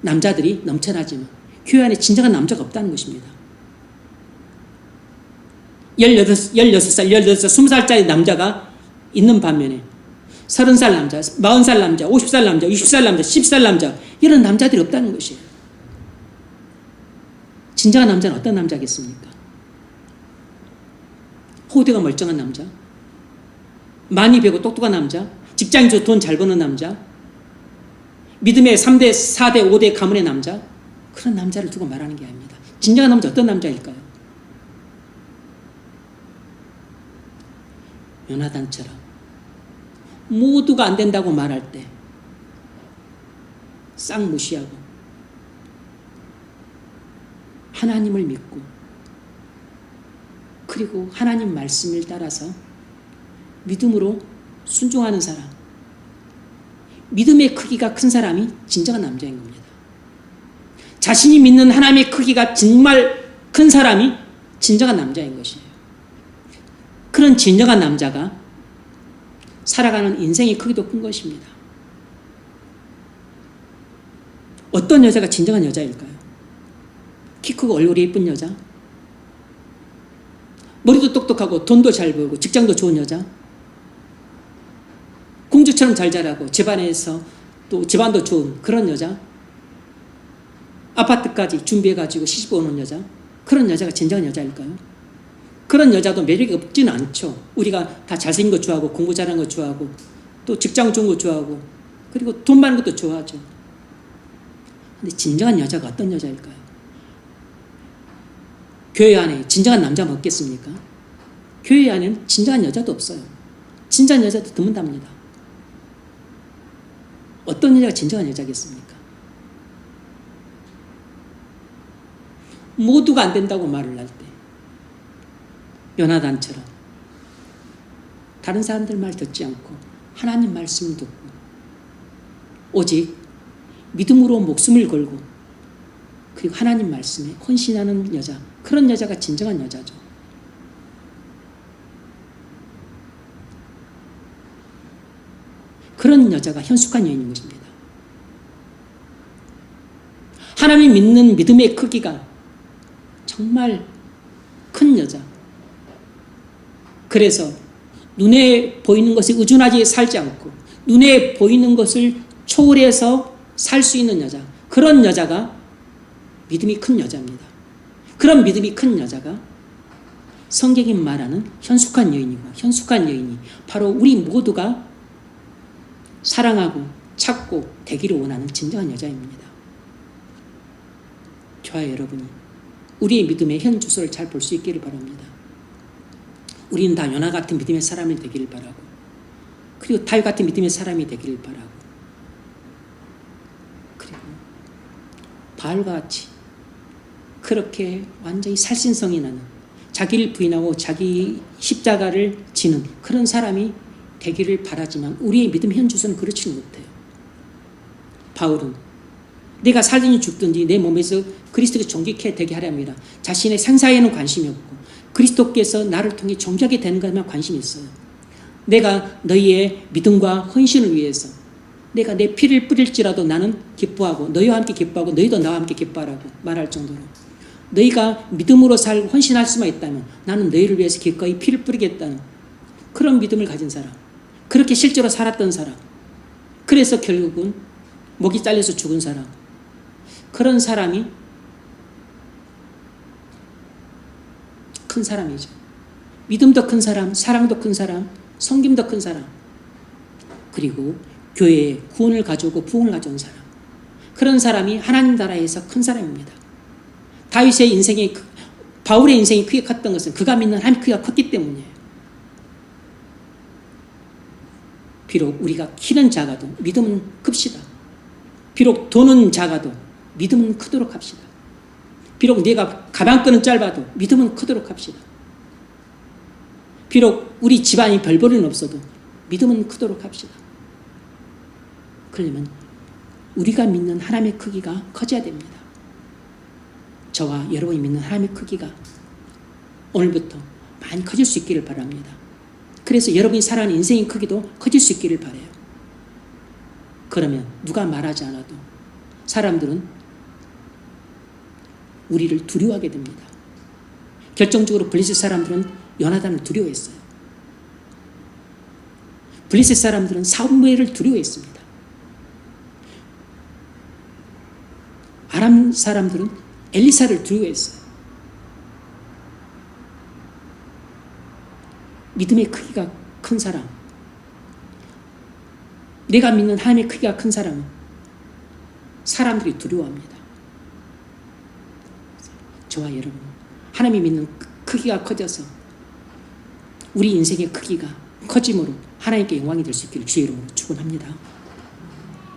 남자들이 넘쳐나지만 교회 안에 진정한 남자가 없다는 것입니다. 16살, 18살, 20살짜리 남자가 있는 반면에 30살 남자, 40살 남자, 50살 남자, 60살 남자, 10살 남자 이런 남자들이 없다는 것이에요. 진정한 남자는 어떤 남자겠습니까? 호되가 멀쩡한 남자, 많이 배고 똑똑한 남자, 직장이 좋고 돈 잘 버는 남자, 믿음의 3대, 4대, 5대 가문의 남자, 그런 남자를 두고 말하는 게 아닙니다. 진정한 남자 어떤 남자일까요? 요나단처럼 모두가 안 된다고 말할 때 싹 무시하고 하나님을 믿고 그리고 하나님 말씀을 따라서 믿음으로 순종하는 사람, 믿음의 크기가 큰 사람이 진정한 남자인 겁니다. 자신이 믿는 하나님의 크기가 정말 큰 사람이 진정한 남자인 것이에요. 그런 진정한 남자가 살아가는 인생의 크기도 큰 것입니다. 어떤 여자가 진정한 여자일까요? 키 크고 얼굴이 예쁜 여자? 머리도 똑똑하고 돈도 잘 벌고 직장도 좋은 여자? 공주처럼 잘 자라고 집안에서 또 집안도 좋은 그런 여자? 아파트까지 준비해가지고 시집 오는 여자? 그런 여자가 진정한 여자일까요? 그런 여자도 매력이 없지는 않죠. 우리가 다 잘생긴 거 좋아하고 공부 잘하는 거 좋아하고 또 직장 좋은 거 좋아하고 그리고 돈 많은 것도 좋아하죠. 근데 진정한 여자가 어떤 여자일까요? 교회 안에 진정한 남자가 없겠습니까? 교회 안에는 진정한 여자도 없어요. 진정한 여자도 드문답니다. 어떤 여자가 진정한 여자겠습니까? 모두가 안 된다고 말을 할 때 요나단처럼 다른 사람들 말 듣지 않고 하나님 말씀 듣고 오직 믿음으로 목숨을 걸고 그리고 하나님 말씀에 헌신하는 여자, 그런 여자가 진정한 여자죠. 그런 여자가 현숙한 여인인 것입니다. 하나님 믿는 믿음의 크기가 정말 큰 여자. 그래서 눈에 보이는 것에 의존하지 살지 않고 눈에 보이는 것을 초월해서 살 수 있는 여자, 그런 여자가 믿음이 큰 여자입니다. 그런 믿음이 큰 여자가 성경이 말하는 현숙한 여인이고, 현숙한 여인이 바로 우리 모두가 사랑하고 찾고 되기를 원하는 진정한 여자입니다. 저와 여러분이 우리의 믿음의 현 주소를 잘 볼 수 있기를 바랍니다. 우리는 다 요나 같은 믿음의 사람이 되기를 바라고, 그리고 다윗 같은 믿음의 사람이 되기를 바라고, 그리고 바알과 같이 그렇게 완전히 살신성이 나는, 자기를 부인하고 자기 십자가를 지는 그런 사람이 되기를 바라지만 우리의 믿음 현 주소는 그렇지 못해요. 바울은 내가 살든지 죽든지 내 몸에서 그리스도가 존귀케 되게 하렵니다. 자신의 생사에는 관심이 없고 그리스도께서 나를 통해 존귀하게 되는 것에만 관심이 있어요. 내가 너희의 믿음과 헌신을 위해서 내가 내 피를 뿌릴지라도 나는 기뻐하고 너희와 함께 기뻐하고 너희도 나와 함께 기뻐하라고 말할 정도로, 너희가 믿음으로 살고 헌신할 수만 있다면 나는 너희를 위해서 기꺼이 피를 뿌리겠다는 그런 믿음을 가진 사람, 그렇게 실제로 살았던 사람, 그래서 결국은 목이 잘려서 죽은 사람, 그런 사람이 큰 사람이죠. 믿음도 큰 사람, 사랑도 큰 사람, 섬김도 큰 사람, 그리고 교회에 구원을 가져오고 부흥을 가져온 사람, 그런 사람이 하나님 나라에서 큰 사람입니다. 다윗의 인생이, 바울의 인생이 크게 컸던 것은 그가 믿는 하나님 크기가 컸기 때문이에요. 비록 우리가 키는 작아도 믿음은 큽시다. 비록 돈은 작아도 믿음은 크도록 합시다. 비록 내가 가방끈은 짧아도 믿음은 크도록 합시다. 비록 우리 집안이 별볼은 없어도 믿음은 크도록 합시다. 그러려면 우리가 믿는 하나님의 크기가 커져야 됩니다. 저와 여러분이 믿는 하나님의 크기가 오늘부터 많이 커질 수 있기를 바랍니다. 그래서 여러분이 살아가는 인생의 크기도 커질 수 있기를 바라요. 그러면 누가 말하지 않아도 사람들은 우리를 두려워하게 됩니다. 결정적으로 블레셋 사람들은 요나단을 두려워했어요. 블레셋 사람들은 사무엘을 두려워했습니다. 아람 사람들은 엘리사를 두려워했어요. 믿음의 크기가 큰 사람, 내가 믿는 하나님의 크기가 큰 사람은 사람들이 두려워합니다. 저와 여러분, 하나님이 믿는 크기가 커져서 우리 인생의 크기가 커짐으로 하나님께 영광이 될 수 있기를 주의 이름으로 축원합니다.